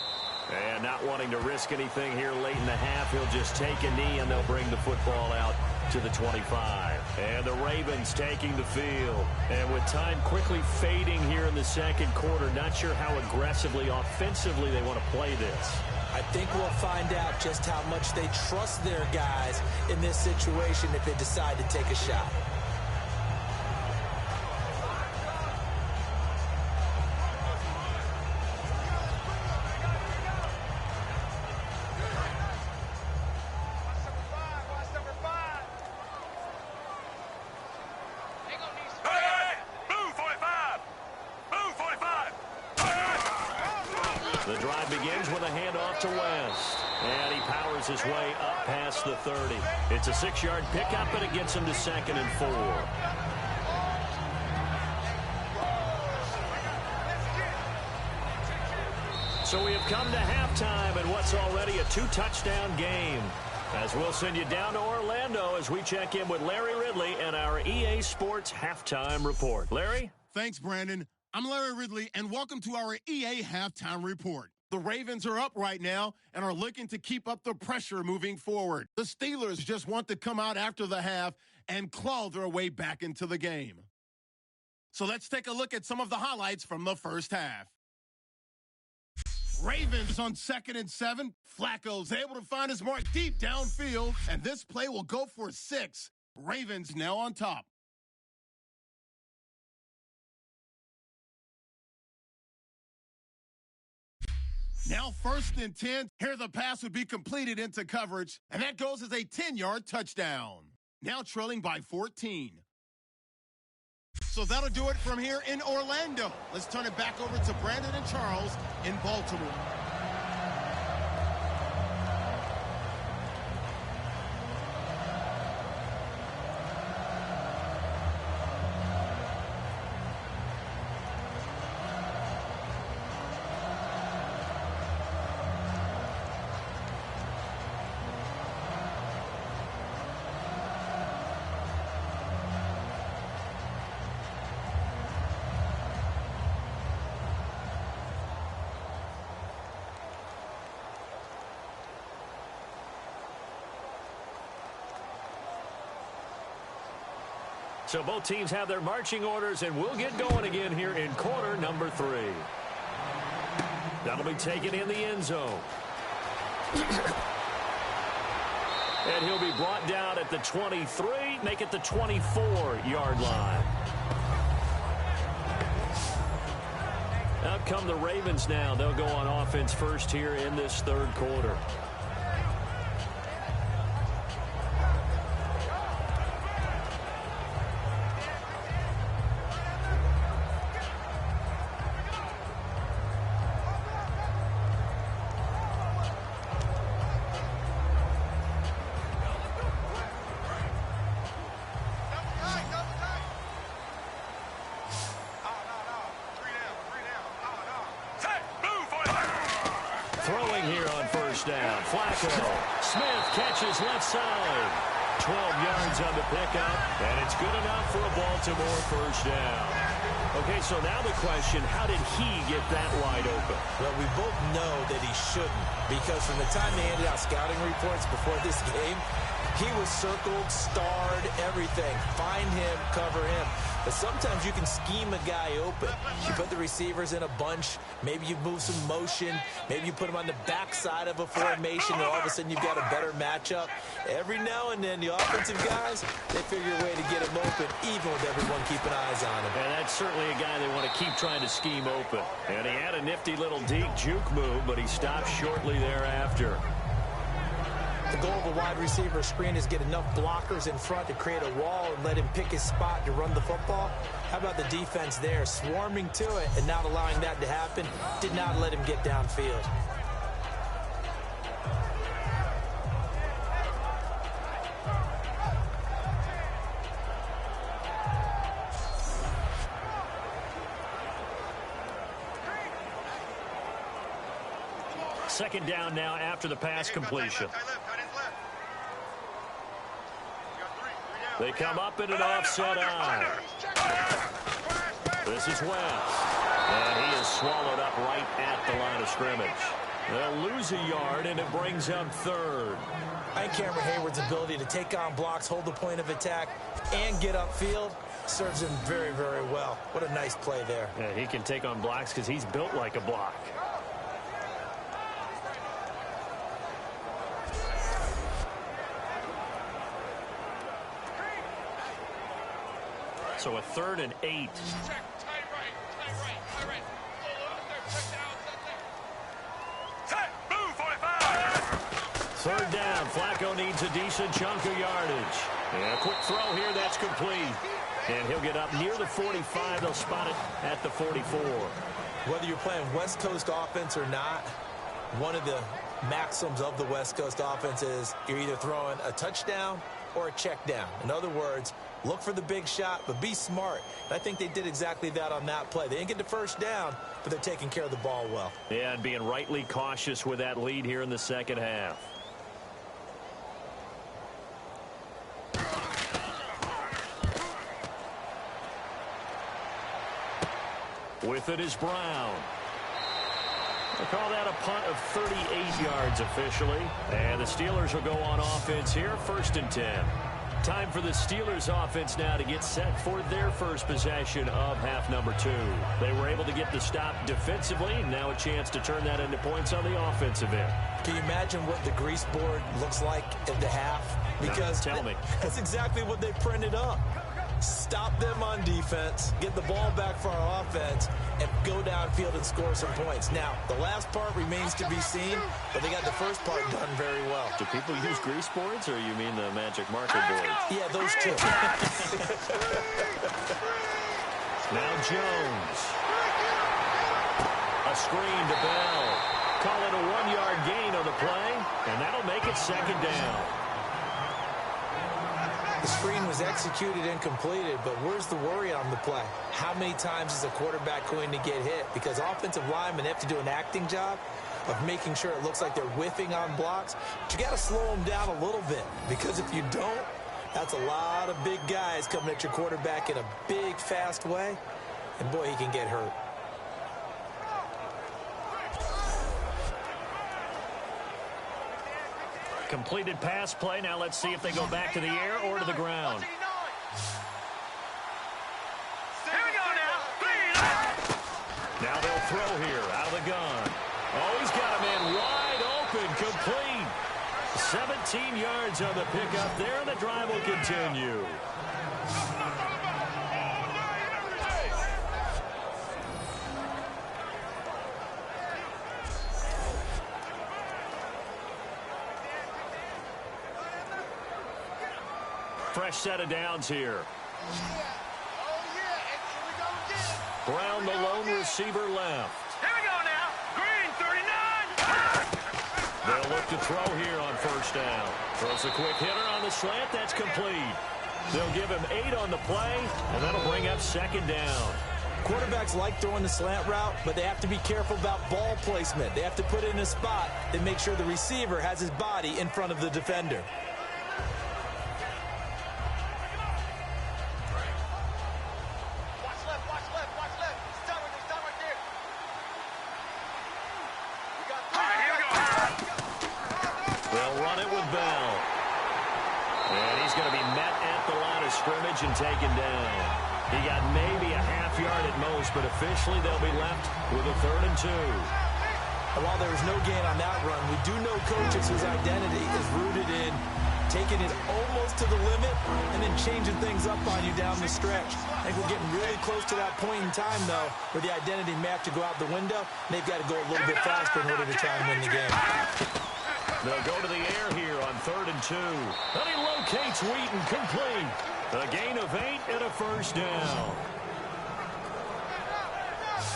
And not wanting to risk anything here late in the half, he'll just take a knee and they'll bring the football out to the 25. And the Ravens taking the field. And with time quickly fading here in the second quarter, not sure how aggressively, offensively they want to play this. I think we'll find out just how much they trust their guys in this situation if they decide to take a shot. The drive begins with a handoff to West. And he powers his way up past the 30. It's a 6-yard pickup, and it gets him to 2nd and 4. So we have come to halftime in what's already a 2-touchdown game. As we'll send you down to Orlando as we check in with Larry Ridley and our EA Sports Halftime Report. Larry? Thanks, Brandon. I'm Larry Ridley, and welcome to our EA Halftime Report. The Ravens are up right now and are looking to keep up the pressure moving forward. The Steelers just want to come out after the half and claw their way back into the game. So let's take a look at some of the highlights from the first half. Ravens on 2nd and 7. Flacco's able to find his mark deep downfield, and this play will go for 6. Ravens now on top. Now 1st and 10. Here the pass would be completed into coverage, and that goes as a 10-yard touchdown. Now trailing by 14. So that'll do it from here in Orlando. Let's turn it back over to Brandon and Charles in Baltimore. So both teams have their marching orders, and we'll get going again here in quarter number 3. That'll be taken in the end zone. And he'll be brought down at the 23, make it the 24-yard line. Out come the Ravens now. They'll go on offense first here in this third quarter. first down. Flacco. Smith catches left side. 12 yards on the pickup, and it's good enough for a Baltimore first down. Okay, so now the question, how did he get that wide open? Well, we both know that he shouldn't, because from the time they handed out scouting reports before this game, he was circled, starred, everything. Find him, cover him. But sometimes you can scheme a guy open. You put the receivers in a bunch. Maybe you move some motion. Maybe you put them on the backside of a formation, and all of a sudden you've got a better matchup. Every now and then, the offensive guys, they figure a way to get him open, even with everyone keeping eyes on him. And that's certainly a guy they want to keep trying to scheme open. And he had a nifty little deep juke move, but he stopped shortly thereafter. The goal of a wide receiver screen is get enough blockers in front to create a wall and let him pick his spot to run the football. How about the defense there, swarming to it and not allowing that to happen? Did not let him get downfield. Second down now after the pass completion. They come up in an offset eye. This is West. And he is swallowed up right at the line of scrimmage. They'll lose a yard, and it brings up third. I think Cameron Hayward's ability to take on blocks, hold the point of attack, and get upfield serves him very, very well. What a nice play there. Yeah, he can take on blocks because he's built like a block. So a 3rd and 8. Third down. Flacco needs a decent chunk of yardage. And a quick throw here that's complete. And he'll get up near the 45. They'll spot it at the 44. Whether you're playing West Coast offense or not, one of the maxims of the West Coast offense is you're either throwing a touchdown or a check down. In other words, look for the big shot, but be smart. And I think they did exactly that on that play. They didn't get the first down, but they're taking care of the ball well. Yeah, and being rightly cautious with that lead here in the second half. With it is Brown. They call that a punt of 38 yards officially. And the Steelers will go on offense here, 1st and 10. Time for the Steelers offense now to get set for their first possession of half number 2. They were able to get the stop defensively. Now a chance to turn that into points on the offensive end. Can you imagine what the grease board looks like at the half? Because tell me. That's exactly what they printed up. Stop them on defense, get the ball back for our offense, and go downfield and score some points. Now, the last part remains to be seen, but they got the first part done very well. Do people use grease boards, or you mean the magic marker boards? Yeah, those two. Now Jones. A screen to Bell. Call it a 1-yard gain on the play, and that'll make it 2nd down. The screen was executed and completed, but where's the worry on the play? How many times is a quarterback going to get hit? Because offensive linemen have to do an acting job of making sure it looks like they're whiffing on blocks. But you got to slow them down a little bit, because if you don't, that's a lot of big guys coming at your quarterback in a big, fast way. And, boy, he can get hurt. Completed pass play. Now let's see if they go back to the air or to the ground. Now they'll throw here out of the gun. Oh, he's got a man wide open, complete. 17 yards on the pickup there, and the drive will continue. Fresh set of downs here. Brown, the lone receiver, left. Here we go now. Green, 39. They'll look to throw here on 1st down. Throws a quick hitter on the slant. That's complete. They'll give him 8 on the play, and that'll bring up 2nd down. Quarterbacks like throwing the slant route, but they have to be careful about ball placement. They have to put it in a spot that makes sure the receiver has his body in front of the defender. Scrimmage and taken down. He got maybe a half yard at most, but officially they'll be left with a 3rd and 2. And while there was no gain on that run, we do know coaches whose identity is rooted in taking it almost to the limit and then changing things up on you down the stretch. I think we're getting really close to that point in time, though, where the identity may have to go out the window, and they've got to go a little bit faster in order to try and win the game. They'll go to the air here on 3rd and 2. And he locates Wheaton complete. A gain of 8 and a 1st down.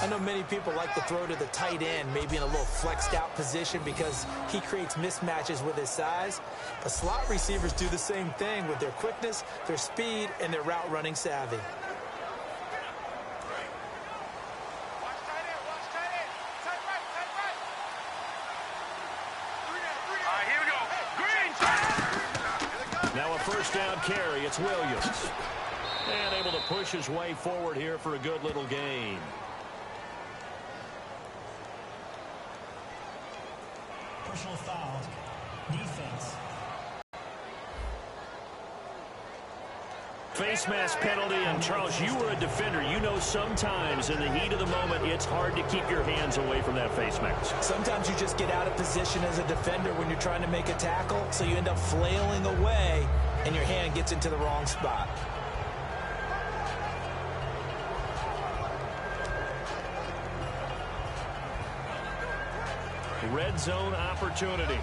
I know many people like to throw to the tight end, maybe in a little flexed out position because he creates mismatches with his size. But slot receivers do the same thing with their quickness, their speed, and their route running savvy. First down carry, it's Williams. And able to push his way forward here for a good little gain. Personal foul. Defense. Face mask penalty, and Charles, you were a defender. You know sometimes in the heat of the moment, it's hard to keep your hands away from that face mask. Sometimes you just get out of position as a defender when you're trying to make a tackle, so you end up flailing away, and your hand gets into the wrong spot. Red zone opportunity.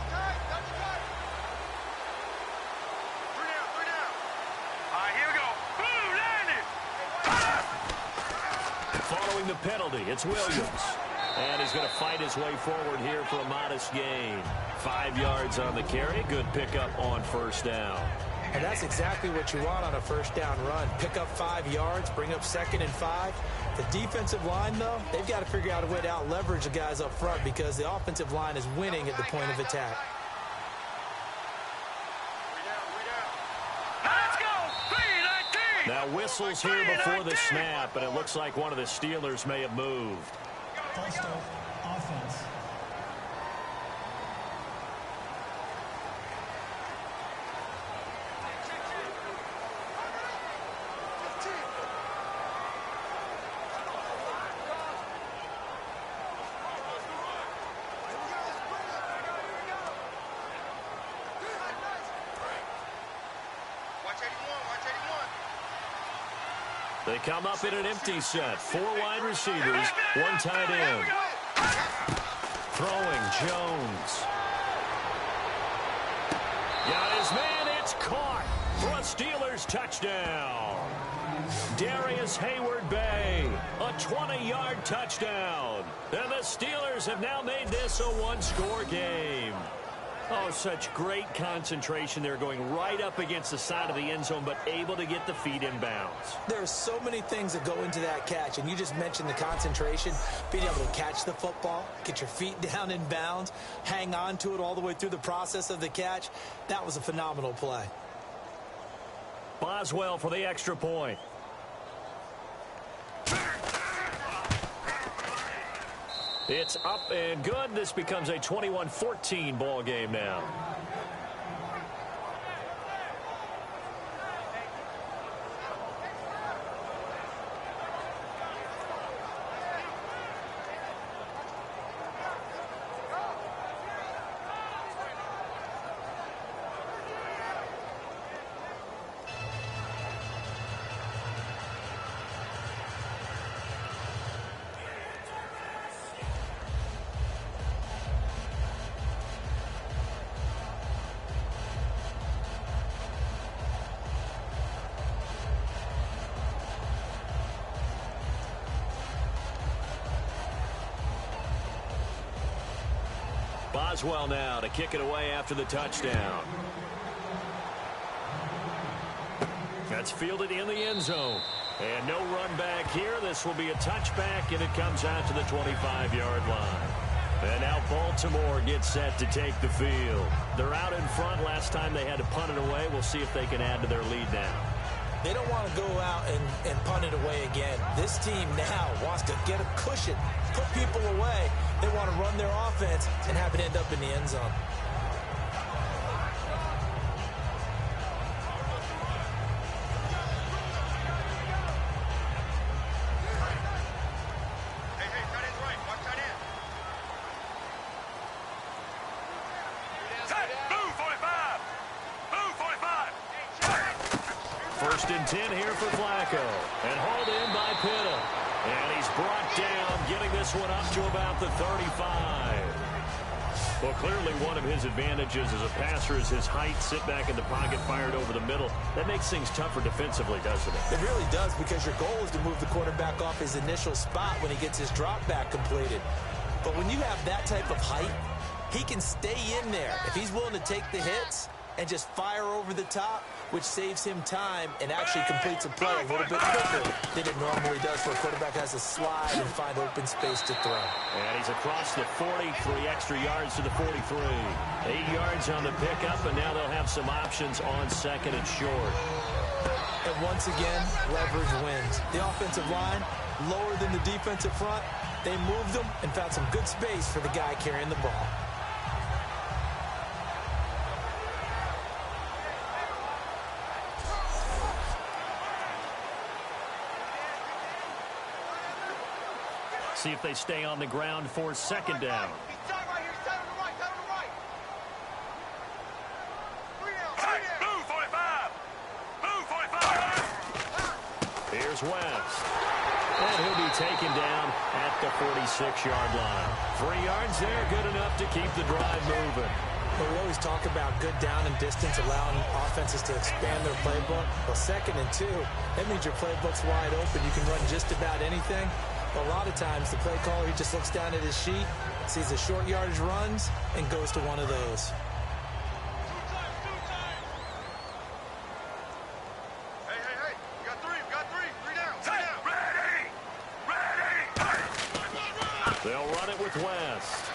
Following the penalty, it's Williams. And he's going to fight his way forward here for a modest gain. 5 yards on the carry. Good pickup on 1st down. And that's exactly what you want on a 1st down run. Pick up 5 yards, bring up 2nd and 5. The defensive line, though, they've got to figure out a way to out-leverage the guys up front because the offensive line is winning at the point of attack. Now whistles here before the snap, and it looks like one of the Steelers may have moved. First offense. They come up in an empty set. 4 wide receivers, 1 tight end. Throwing Jones. Got his man, it's caught for a Steelers touchdown. Darius Hayward-Bay, a 20-yard touchdown. And the Steelers have now made this a 1-score game. Oh, such great concentration. They're going right up against the side of the end zone, but able to get the feet in bounds. There are so many things that go into that catch, and you just mentioned the concentration, being able to catch the football, get your feet down in bounds, hang on to it all the way through the process of the catch. That was a phenomenal play. Boswell for the extra point. It's up and good. This becomes a 21-14 ball game now. Boswell now to kick it away after the touchdown. That's fielded in the end zone. And no run back here. This will be a touchback, and it comes out to the 25-yard line. And now Baltimore gets set to take the field. They're out in front. Last time they had to punt it away. We'll see if they can add to their lead now. They don't want to go out and punt it away again. This team now wants to get a cushion, put people away. They want to run their offense and have it end up in the end zone. First and 10 here for Flacco. And hauled in by Pitta. And he's brought down, getting this one up to about the 35. Well, clearly one of his advantages as a passer is his height. Sit back in the pocket, fired over the middle. That makes things tougher defensively, doesn't it? It really does, because your goal is to move the quarterback off his initial spot when he gets his drop back completed. But when you have that type of height, he can stay in there. If he's willing to take the hits and just fire over the top, which saves him time and actually completes a play a little bit quicker than it normally does for a quarterback has to slide and find open space to throw. And he's across the 40, 3 extra yards to the 43. 8 yards on the pickup, and now they'll have some options on second and short. And once again, leverage wins. The offensive line, lower than the defensive front, they moved them and found some good space for the guy carrying the ball. See if they stay on the ground for second down. Here's West. And he'll be taken down at the 46-yard line. 3 yards there, good enough to keep the drive moving. But we always talk about good down and distance, allowing offenses to expand their playbook. Well, 2nd and 2, that means your playbook's wide open. You can run just about anything. But a lot of times, the play caller, he just looks down at his sheet, sees the short yardage runs, and goes to one of those. Hey, we got three down. Ready. They'll run it with West.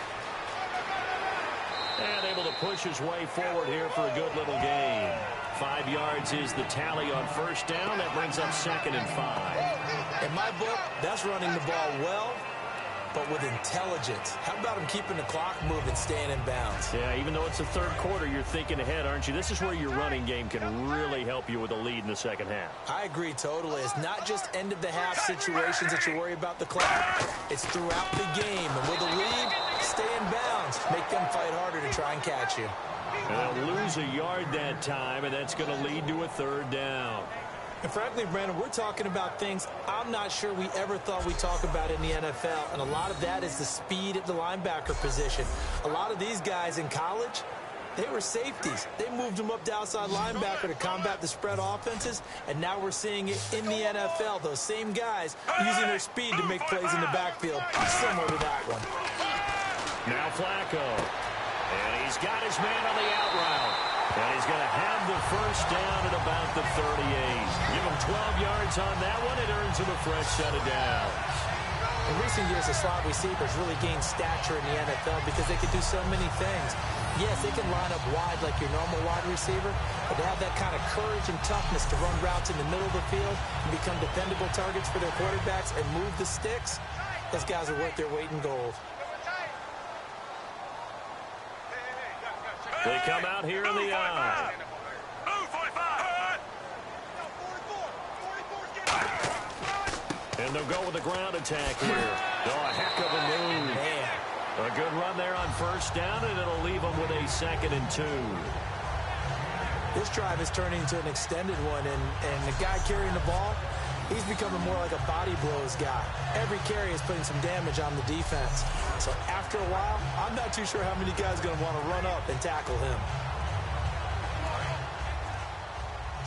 And able to push his way forward here for a good little gain. 5 yards is the tally on first down. That brings up 2nd and 5. In my book, that's running the ball well, but with intelligence. How about him keeping the clock moving, staying in bounds? Yeah, even though it's the third quarter, you're thinking ahead, aren't you? This is where your running game can really help you with a lead in the second half. I agree totally. It's not just end-of-the-half situations that you worry about the clock. It's throughout the game. And with a lead, stay in bounds. Make them fight harder to try and catch you. And they'll lose a yard that time, and that's going to lead to a third down. And frankly, Brandon, we're talking about things I'm not sure we ever thought we'd talk about in the NFL. And a lot of that is the speed at the linebacker position. A lot of these guys in college, they were safeties. They moved them up to outside linebacker to combat the spread offenses. And now we're seeing it in the NFL. Those same guys using their speed to make plays in the backfield, similar to that one. Now Flacco. And he's got his man on the out route. And he's going to have the first down at about the 38. Give him 12 yards on that one. It earns him a fresh set of downs. In recent years, the slot receivers really gained stature in the NFL because they could do so many things. Yes, they can line up wide like your normal wide receiver, but to have that kind of courage and toughness to run routes in the middle of the field and become dependable targets for their quarterbacks and move the sticks, those guys are worth their weight in gold. They come out here in the eye. And they'll go with the ground attack here. Oh, a heck of a move. Man. A good run there on first down, and it'll leave them with a 2nd and 2. This drive is turning into an extended one, and the guy carrying the ball, he's becoming more like a body blows guy. Every carry is putting some damage on the defense. So after a while, I'm not too sure how many guys are going to want to run up and tackle him.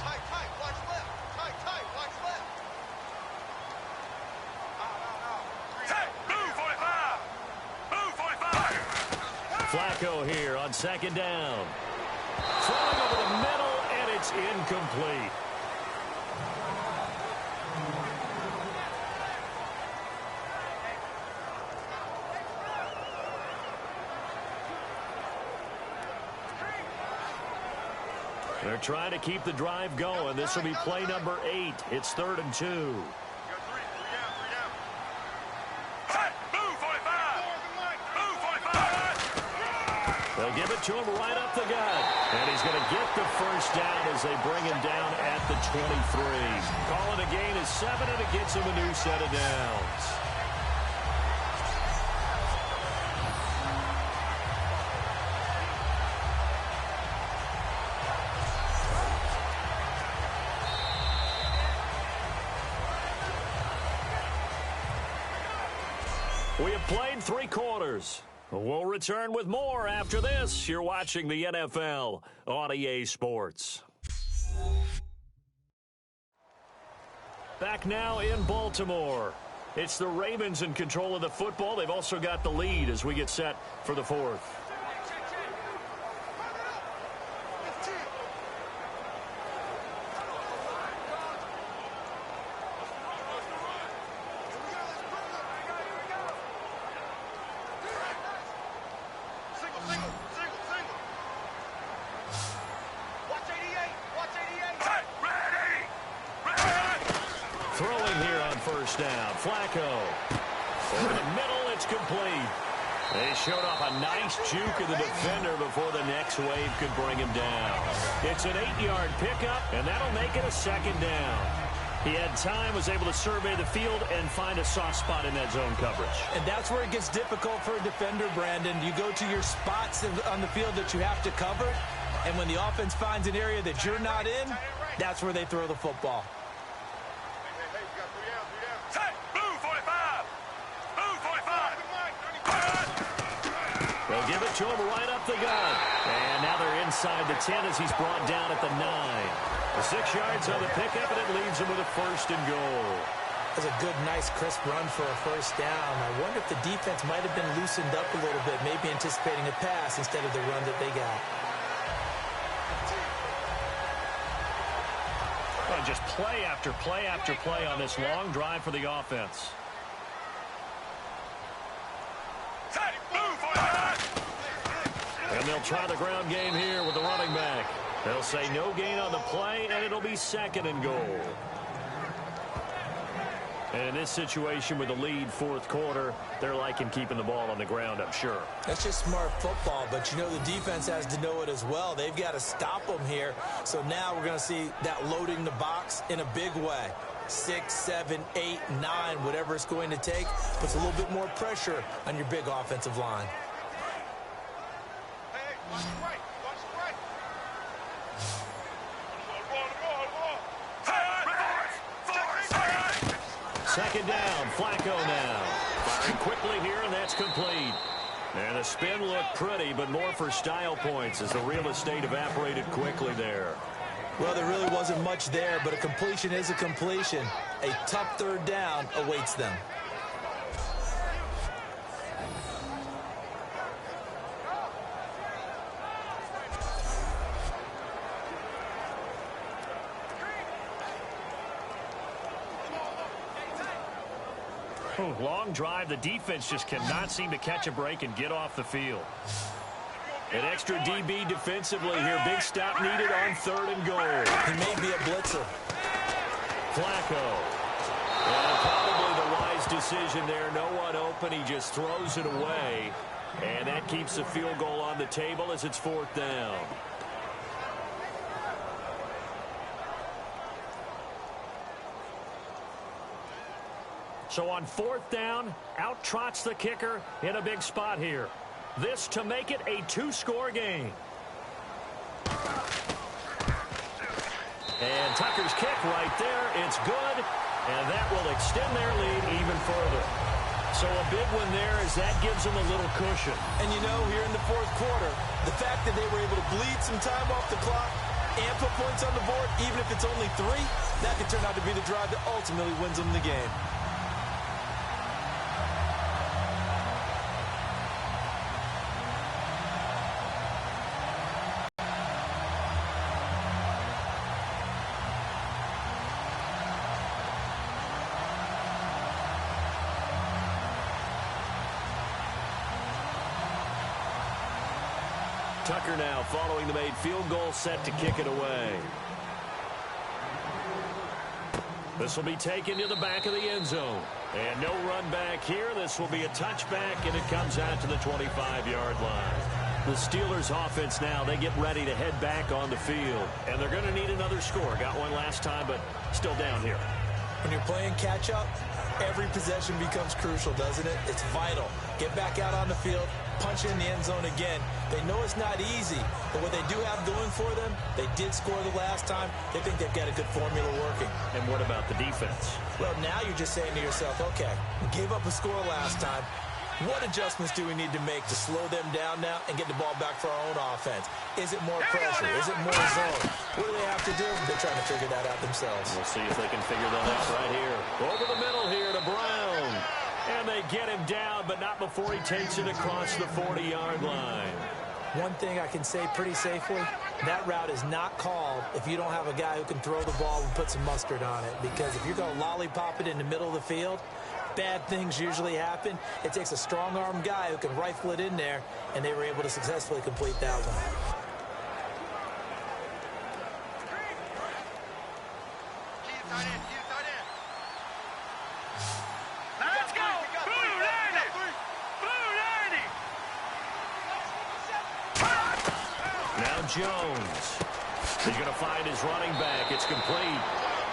Tight, watch left. Tight, watch left. Tight, move 45. Flacco here on 2nd down. Throwing over the middle, and it's incomplete. They're trying to keep the drive going. This will be play number 8. It's 3rd and 2. You got three down, three down. Hey, move 45. Move 45. They'll give it to him right up the gut. And he's going to get the first down as they bring him down at the 23. Call it a gain of 7, and it gets him a new set of downs. We have played 3 quarters. We'll return with more after this. You're watching the NFL on EA Sports. Back now in Baltimore. It's the Ravens in control of the football. They've also got the lead as we get set for the 4th. Throwing here on first down. Flacco. Over the middle, it's complete. They showed off a nice juke of the defender before the next wave could bring him down. It's an 8-yard pickup, and that'll make it a 2nd down. He had time, was able to survey the field and find a soft spot in that zone coverage. And that's where it gets difficult for a defender, Brandon. You go to your spots on the field that you have to cover, and when the offense finds an area that you're not in, that's where they throw the football. Hey, you got three down. Hey, move 45. Move 45. They'll give it to him right up the gut. And now they're inside the 10 as he's brought down at the 9. The 6 yards on the pickup, and it leaves him with a 1st and goal. That's a good, nice, crisp run for a 1st down. I wonder if the defense might have been loosened up a little bit, maybe anticipating a pass instead of the run that they got. Well, just play after play after play on this long drive for the offense. Hey, move 45. And they'll try the ground game here with the running back. They'll say no gain on the play, and it'll be 2nd and goal. And in this situation with the lead 4th quarter, they're liking keeping the ball on the ground, I'm sure. That's just smart football, but you know the defense has to know it as well. They've got to stop them here. So now we're going to see that loading the box in a big way. 6, 7, 8, 9, whatever it's going to take, puts a little bit more pressure on your big offensive line. Hey, watch the right. Watch the right. Second down, Flacco now. Firing quickly here, and that's complete. And the spin looked pretty, but more for style points as the real estate evaporated quickly there. Well, there really wasn't much there, but a completion is a completion. A tough 3rd down awaits them. Long drive. The defense just cannot seem to catch a break and get off the field. An extra DB defensively here. Big stop needed on 3rd and goal. He may be a blitzer. Flacco. And probably the wise decision there. No one open. He just throws it away. And that keeps the field goal on the table as it's 4th down. So on 4th down, out trots the kicker in a big spot here. This to make it a 2-score game. And Tucker's kick right there. It's good, and that will extend their lead even further. So a big one there as that gives them a little cushion. And you know, here in the 4th quarter, the fact that they were able to bleed some time off the clock and put points on the board, even if it's only 3, that could turn out to be the drive that ultimately wins them the game. Tucker now following the made field goal, set to kick it away. This will be taken to the back of the end zone. And no run back here. This will be a touchback, and it comes out to the 25-yard line. The Steelers offense now, they get ready to head back on the field. And they're going to need another score. Got one last time, but still down here. When you're playing catch-up, every possession becomes crucial, doesn't it? It's vital. Get back out on the field, punch in the end zone again. They know it's not easy, but what they do have going for them, they did score the last time. They think they've got a good formula working. And what about the defense? Well, now you're just saying to yourself, okay, we gave up a score last time. What adjustments do we need to make to slow them down now and get the ball back for our own offense? Is it more pressure? Is it more zone? What do they have to do? They're trying to figure that out themselves. We'll see if they can figure that out right here. Over the middle here to Brown. And they get him down, but not before he takes it across the 40-yard line. One thing I can say pretty safely, that route is not called if you don't have a guy who can throw the ball and put some mustard on it. Because if you're going to lollipop it in the middle of the field, bad things usually happen. It takes a strong-arm guy who can rifle it in there, and they were able to successfully complete that one. Let's go! Blue 90! Blue 90! Now Jones. He's going to find his running back. It's complete.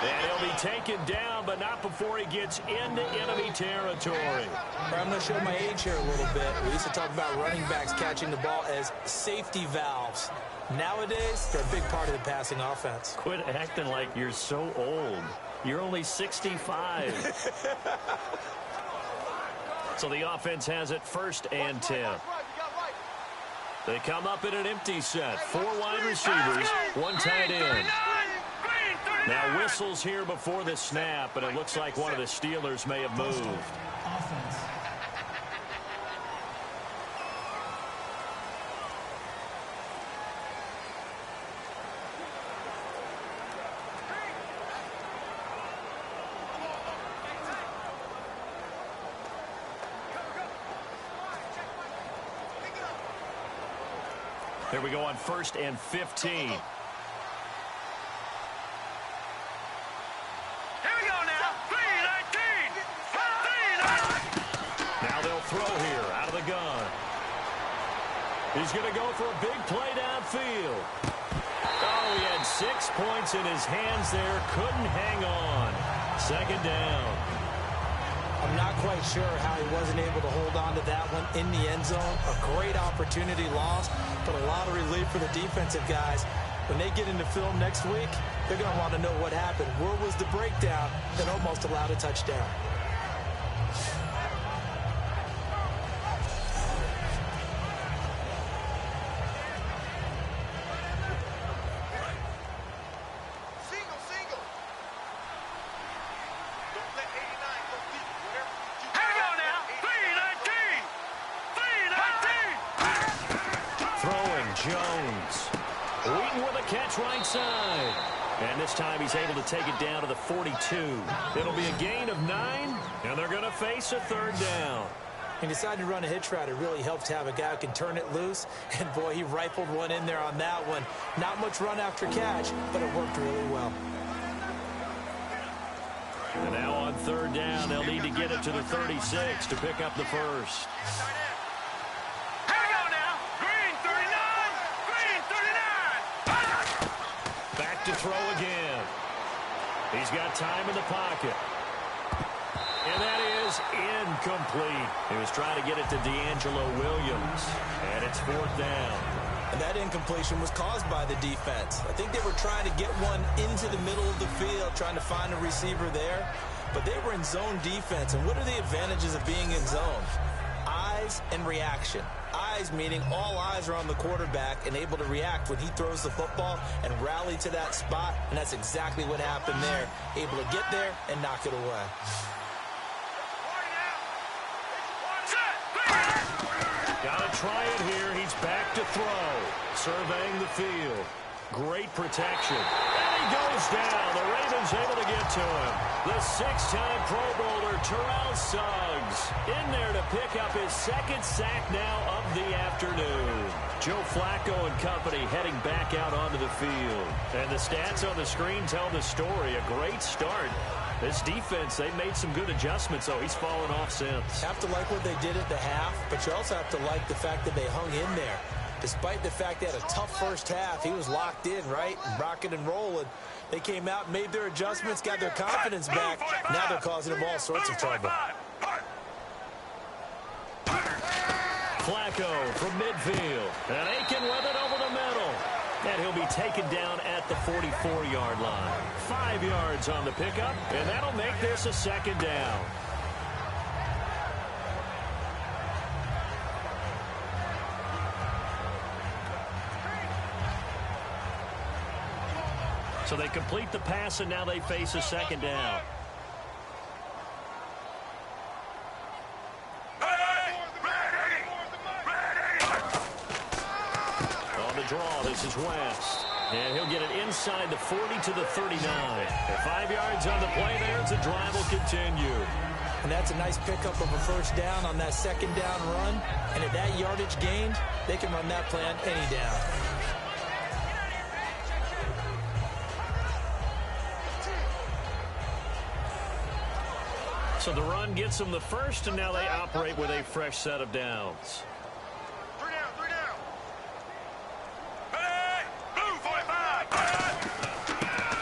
And he'll be taken down, but not before he gets into enemy territory. I'm going to show my age here a little bit. We used to talk about running backs catching the ball as safety valves. Nowadays, they're a big part of the passing offense. Quit acting like you're so old. You're only 65. So the offense has it 1st and 10. They come up in an empty set. 4 wide receivers, 1 tight end. Now whistles here before the snap, and it looks like one of the Steelers may have moved. Offense. Here we go on 1st and 15. Throw here out of the gun. He's going to go for a big play downfield. Oh, he had 6 points in his hands there. Couldn't hang on. 2nd down. I'm not quite sure how he wasn't able to hold on to that one in the end zone. A great opportunity lost, but a lot of relief for the defensive guys. When they get into film next week, they're going to want to know what happened. Where was the breakdown that almost allowed a touchdown? Jones. Wheaton with a catch right side. And this time he's able to take it down to the 42. It'll be a gain of 9, and they're going to face a 3rd down. He decided to run a hitch route. It really helps to have a guy who can turn it loose. And, boy, he rifled one in there on that one. Not much run after catch, but it worked really well. And now on 3rd down, they'll need to get it to the 36 to pick up the 1st. To throw again. He's got time in the pocket. And that is incomplete. He was trying to get it to D'Angelo Williams. And it's 4th down. And that incompletion was caused by the defense. I think they were trying to get one into the middle of the field, trying to find a receiver there. But they were in zone defense. And what are the advantages of being in zone? Eyes and reaction. Eyes meaning all eyes are on the quarterback and able to react when he throws the football and rally to that spot, and that's exactly what happened there. Able to get there and knock it away. Got to try it here. He's back to throw. Surveying the field. Great protection. And he goes down. The Ravens able to get to him. The six-time Pro Bowler, Terrell Suggs, in there to pick up his second sack now of the afternoon. Joe Flacco and company heading back out onto the field. And the stats on the screen tell the story. A great start. This defense, they've made some good adjustments, though. He's fallen off since. Have to like what they did at the half, but you also have to like the fact that they hung in there. Despite the fact they had a tough first half, he was locked in, right? Rocking and rolling. They came out, made their adjustments, got their confidence back. Now they're causing him all sorts of trouble. Flacco from midfield. And Aiken with it over the middle. And he'll be taken down at the 44-yard line. 5 yards on the pickup, and that'll make this a second down. So they complete the pass, and now they face a second down. On the draw, this is West. And he'll get it inside the 40 to the 39. And 5 yards on the play there as the drive will continue. And that's a nice pickup of a first down on that second down run. And at that yardage gained, they can run that play on any down. So the run gets them the first, and now they operate with a fresh set of downs. 3 down, 3 down. Hey, blue 45.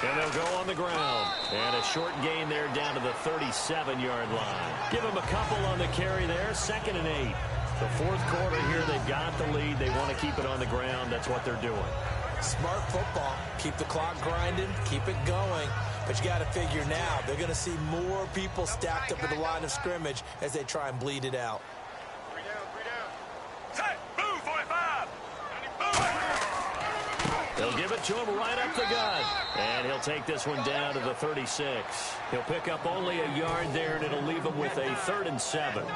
And they'll go on the ground. And a short gain there down to the 37-yard line. Give them a couple on the carry there, 2nd and 8. The fourth quarter here, they've got the lead. They want to keep it on the ground. That's what they're doing. Smart football. Keep the clock grinding. Keep it going. But you got to figure now, they're going to see more people stacked up at the line of scrimmage as they try and bleed it out. 3 down, 3 down. Say, blue 45. They'll give it to him right up the gut. And he'll take this one down to the 36. He'll pick up only a yard there, and it'll leave him with a 3rd and 7.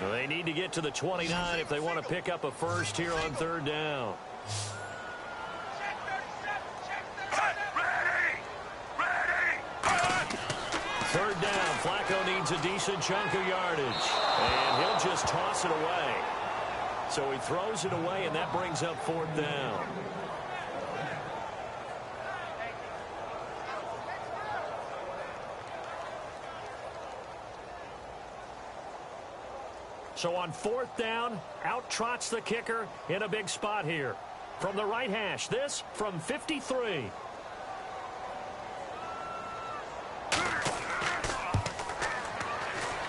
Well, they need to get to the 29 if they want to pick up a first here on 3rd down. Third down, Flacco needs a decent chunk of yardage. And he'll just toss it away. So he throws it away, and that brings up 4th down. So on 4th down, out trots the kicker in a big spot here. From the right hash, this from 53.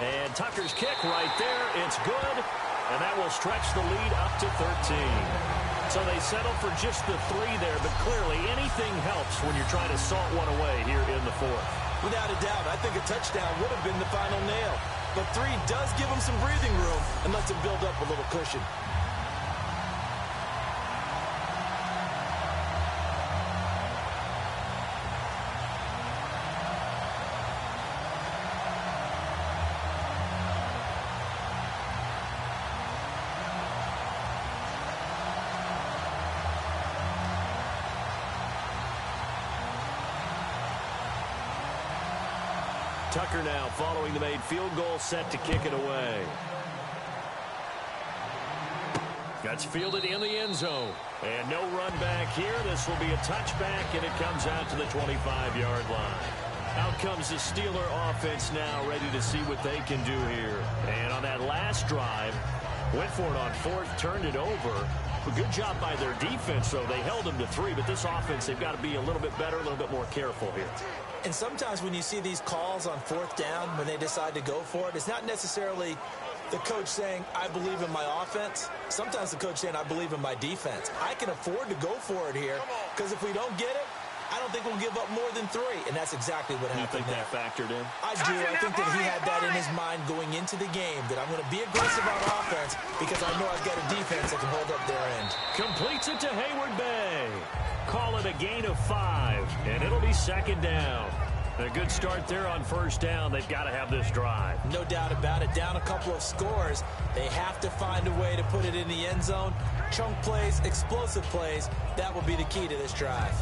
And Tucker's kick right there. It's good. And that will stretch the lead up to 13. So they settle for just the 3 there, but clearly anything helps when you're trying to salt one away here in the 4th. Without a doubt, I think a touchdown would have been the final nail. But 3 does give them some breathing room and lets them build up a little cushion. Tucker now following the made field goal, set to kick it away. That's fielded in the end zone. And no run back here. This will be a touchback, and it comes out to the 25-yard line. Out comes the Steeler offense now, ready to see what they can do here. And on that last drive, went for it on 4th, turned it over. A good job by their defense, though. They held them to 3, but this offense, they've got to be a little bit better, a little bit more careful here. And sometimes when you see these calls on 4th down, when they decide to go for it, it's not necessarily the coach saying, I believe in my offense. Sometimes the coach saying, I believe in my defense. I can afford to go for it here, because if we don't get it, I don't think we'll give up more than 3. And that's exactly what happened there. You think that factored in? I do. I think that he had that in his mind going into the game, that I'm going to be aggressive on offense because I know I've got a defense that can hold up their end. Completes it to Hayward Bay. Call it a gain of 5, and it'll be 2nd down. A good start there on first down. They've got to have this drive. No doubt about it. Down a couple of scores. They have to find a way to put it in the end zone. Chunk plays, explosive plays. That will be the key to this drive.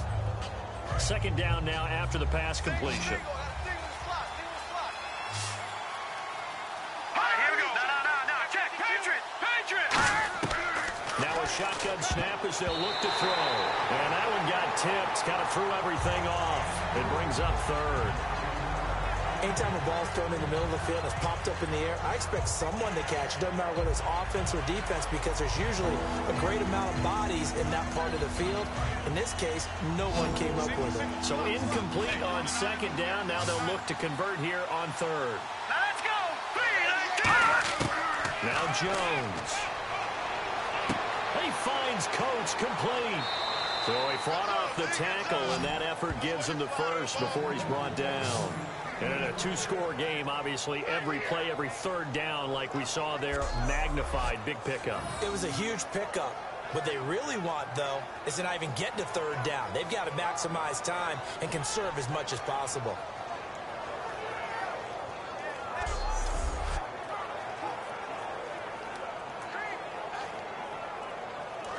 Second down now after the pass completion. Now a shotgun snap as they'll look to throw. And that one got tipped. Kind of threw everything off. It brings up third. Anytime a ball's thrown in the middle of the field and it's popped up in the air, I expect someone to catch it. Doesn't matter whether it's offense or defense, because there's usually a great amount of bodies in that part of the field. In this case, no one came up with it. So incomplete on second down. Now they'll look to convert here on third. Let's go! Now Jones. He finds Coates complete. So he fought off the tackle, and that effort gives him the first before he's brought down. And in a two-score game, obviously, every play, every third down, like we saw there, magnified, big pickup. It was a huge pickup. What they really want, though, is to not even get to third down. They've got to maximize time and conserve as much as possible.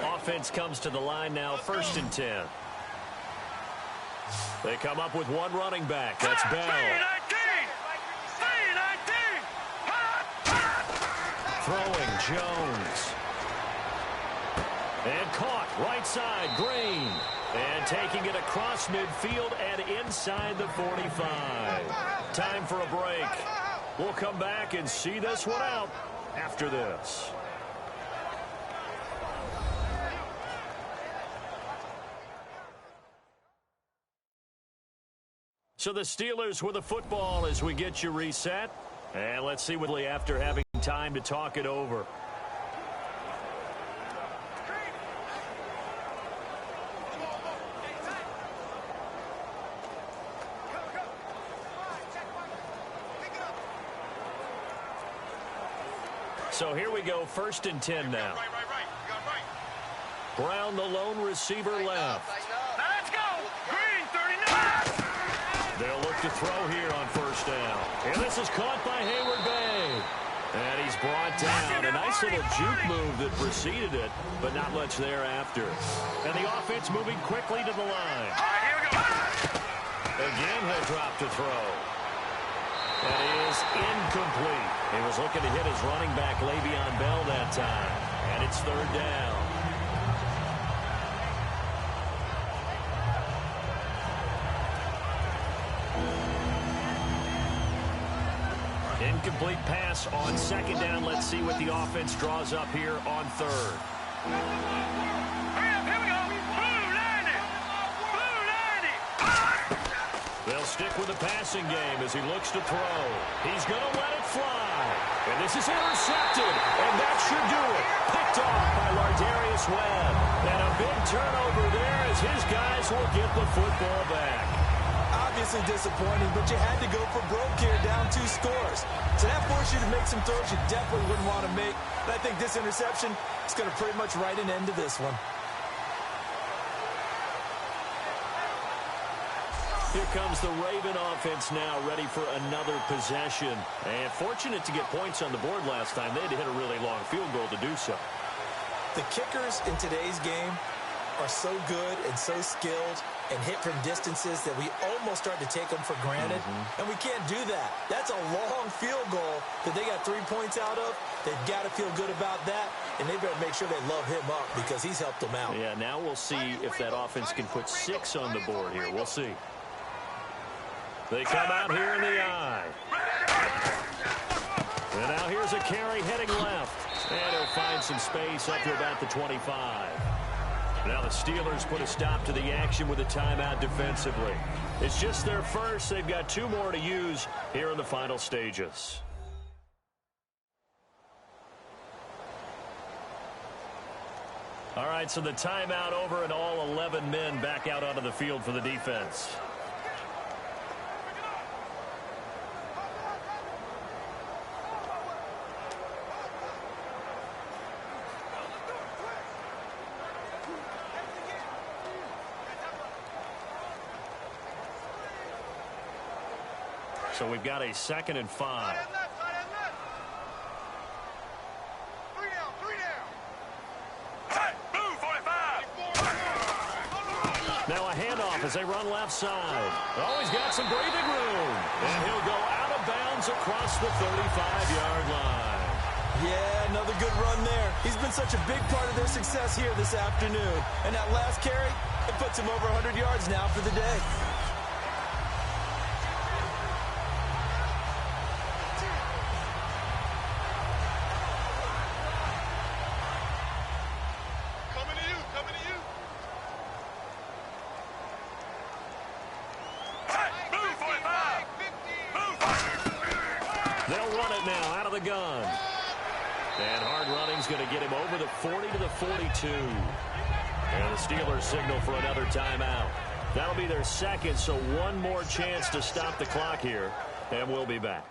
Offense comes to the line now, 1st and 10. They come up with one running back. That's Bell. Throwing Jones. And caught right side, Green. And taking it across midfield and inside the 45. Time for a break. We'll come back and see this one out after this. So the Steelers with the football as we get you reset. And let's see what after having time to talk it over. So here we go, 1st and 10 now. Brown, the lone receiver, left. Let's go! Green, 39! They'll look to throw here on first down. And this is caught by Hayward Bay. And he's brought down. A nice little juke move that preceded it, but not much thereafter. And the offense moving quickly to the line. Here we go. Again, he'll drop to throw. That is incomplete. He was looking to hit his running back, Le'Veon Bell, that time. And it's third down. Incomplete pass on second down. Let's see what the offense draws up here on third. Here we go. Blue 90. Blue 90. They'll stick with the passing game as he looks to throw. He's going to let it fly. And this is intercepted. And that should do it. Picked off by Lardarius Webb. And a big turnover there as his guys will get the football back. Obviously disappointing, but you had to go for broke here, down 2 scores. So that forced you to make some throws you definitely wouldn't want to make. And I think this interception is going to pretty much write an end to this one. Here comes the Raven offense now, ready for another possession. And fortunate to get points on the board last time. They had to hit a really long field goal to do so. The kickers in today's game are so good and so skilled and hit from distances that we almost start to take them for granted. And we can't do that. That's a long field goal that they got 3 points out of. They've got to feel good about that, and they better make sure they love him up because he's helped them out. Yeah, now we'll see if that offense can put 6 on the board here. We'll see. They come out here in the eye. And now here's a carry heading left. And he'll find some space up to about the 25. Now the Steelers put a stop to the action with a timeout defensively. It's just their first. They've got 2 more to use here in the final stages. All right, so the timeout over and all 11 men back out onto the field for the defense. So we've got a 2nd and 5. Now a handoff as they run left side. Oh, he's got some breathing room. And he'll go out of bounds across the 35-yard line. Yeah, another good run there. He's been such a big part of their success here this afternoon. And that last carry, it puts him over 100 yards now for the day. They'll run it now out of the gun. And hard running's going to get him over the 40 to the 42. And the Steelers signal for another timeout. That'll be their 2nd, so one more chance to stop the clock here. And we'll be back.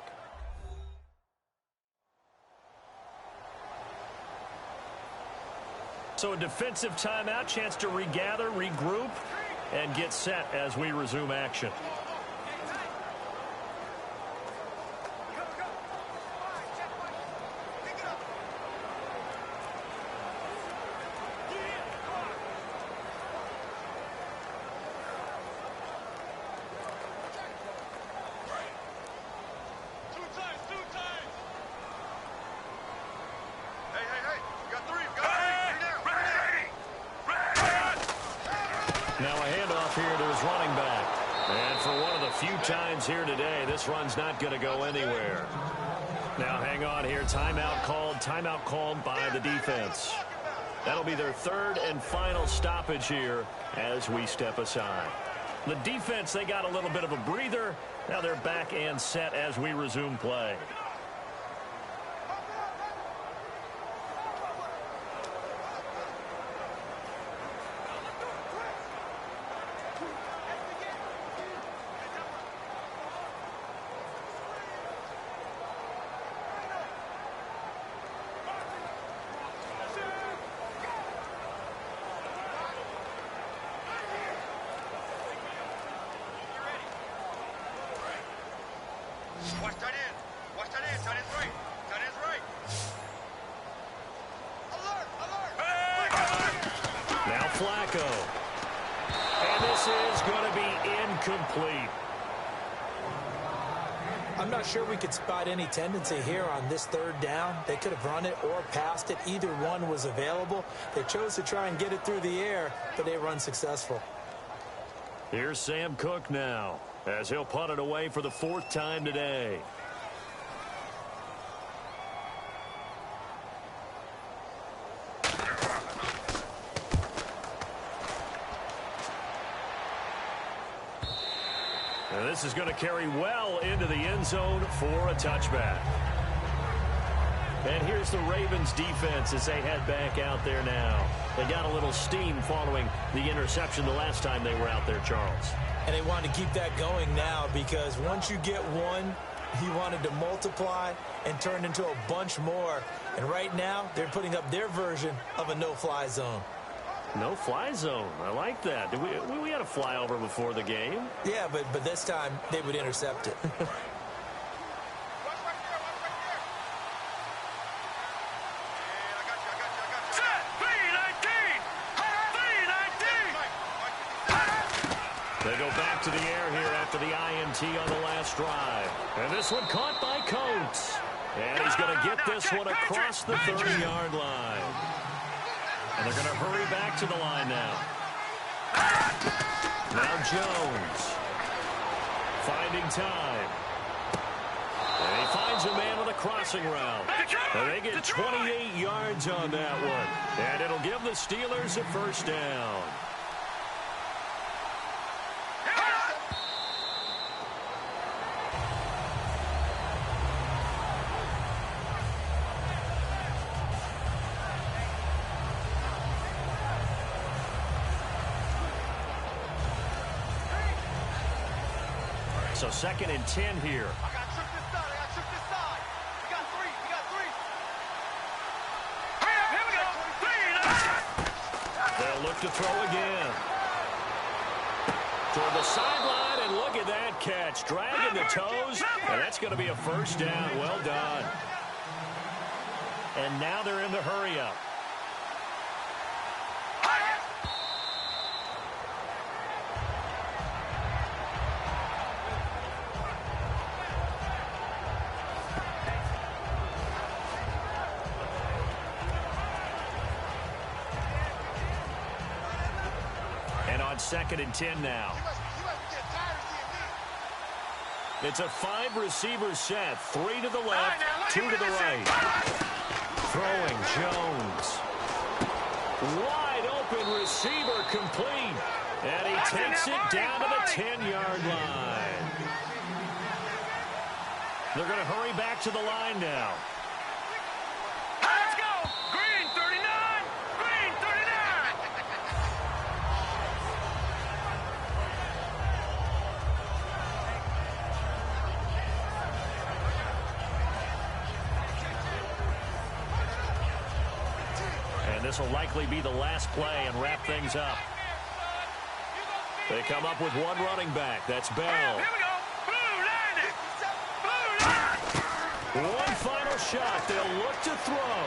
So a defensive timeout, chance to regather, regroup, and get set as we resume action. Now a handoff here to his running back. And for one of the few times here today, this run's not going to go anywhere. Now hang on here. Timeout called by the defense. That'll be their 3rd and final stoppage here as we step aside. The defense, they got a little bit of a breather. Now they're back and set as we resume play. Watch that in. Watch that in. Tight end's right. Tight end's right. Alert! Alert! Now Flacco. And this is going to be incomplete. I'm not sure we could spot any tendency here on this 3rd down. They could have run it or passed it. Either one was available. They chose to try and get it through the air, but they run successful. Here's Sam Cook now, as he'll punt it away for the 4th time today. And this is going to carry well into the end zone for a touchback. And here's the Ravens defense as they head back out there now. They got a little steam following the interception the last time they were out there, Charles. And they wanted to keep that going now because once you get one, he wanted to multiply and turn into a bunch more. And right now, they're putting up their version of a no-fly zone. No-fly zone. I like that. We had a flyover before the game. Yeah, but this time they would intercept it. They go back to the air here after the INT on the last drive. And this one caught by Coates. And he's going to get this one across the 30-yard line. And they're going to hurry back to the line now. Now Jones. Finding time. And he finds a man on the crossing route. And they get 28 yards on that one. And it'll give the Steelers a 1st down. So 2nd and 10 here. I got tripped this side. I got tripped this side. We got three. We got three. Here we go. They'll look to throw again. Toward the sideline, and look at that Great catch, dragging the toes, and that's going to be a first down. Well done. And now they're in the hurry-up. And on 2nd and 10 now. It's a 5-receiver set. 3 to the left, 2 to the right. Throwing Jones. Wide open receiver complete. And he takes it down to the 10-yard line. They're going to hurry back to the line now. Let's go! Green 39! Green 39! And this will likely be the last play and wrap things up. They come up with one running back. That's Bell. Here we go! Blue line it! Blue line! One final shot. They'll look to throw.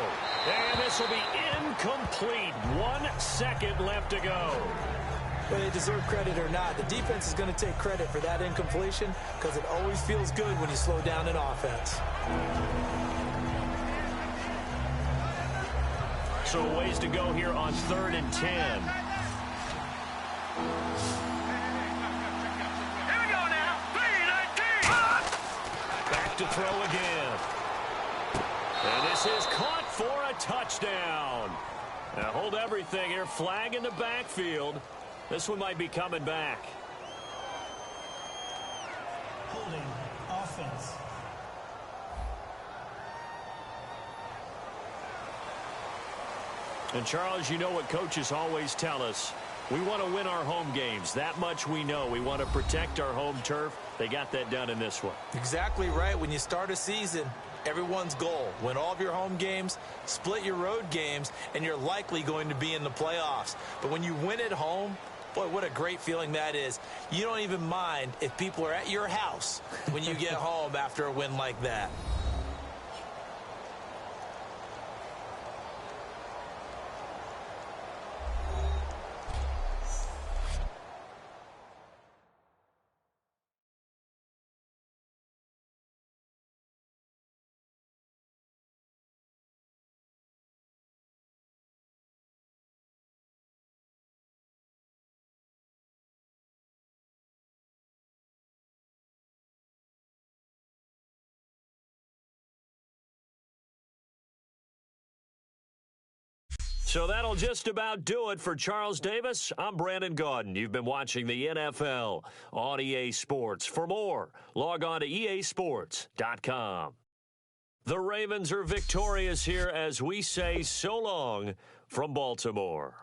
And this will be incomplete. 1 second left to go. Whether they deserve credit or not, the defense is going to take credit for that incompletion because it always feels good when you slow down an offense. So a ways to go here on 3rd and 10. Here we go now! 319! Back to throw again. And this is caught for a touchdown. Now hold everything here. Flag in the backfield. This one might be coming back. Holding offense. And, Charles, you know what coaches always tell us. We want to win our home games. That much we know. We want to protect our home turf. They got that done in this one. Exactly right. When you start a season, everyone's goal, win all of your home games, split your road games, and you're likely going to be in the playoffs. But when you win at home, boy, what a great feeling that is. You don't even mind if people are at your house when you get home after a win like that. So that'll just about do it for Charles Davis. I'm Brandon Gaudin. You've been watching the NFL on EA Sports. For more, log on to easports.com. The Ravens are victorious here as we say so long from Baltimore.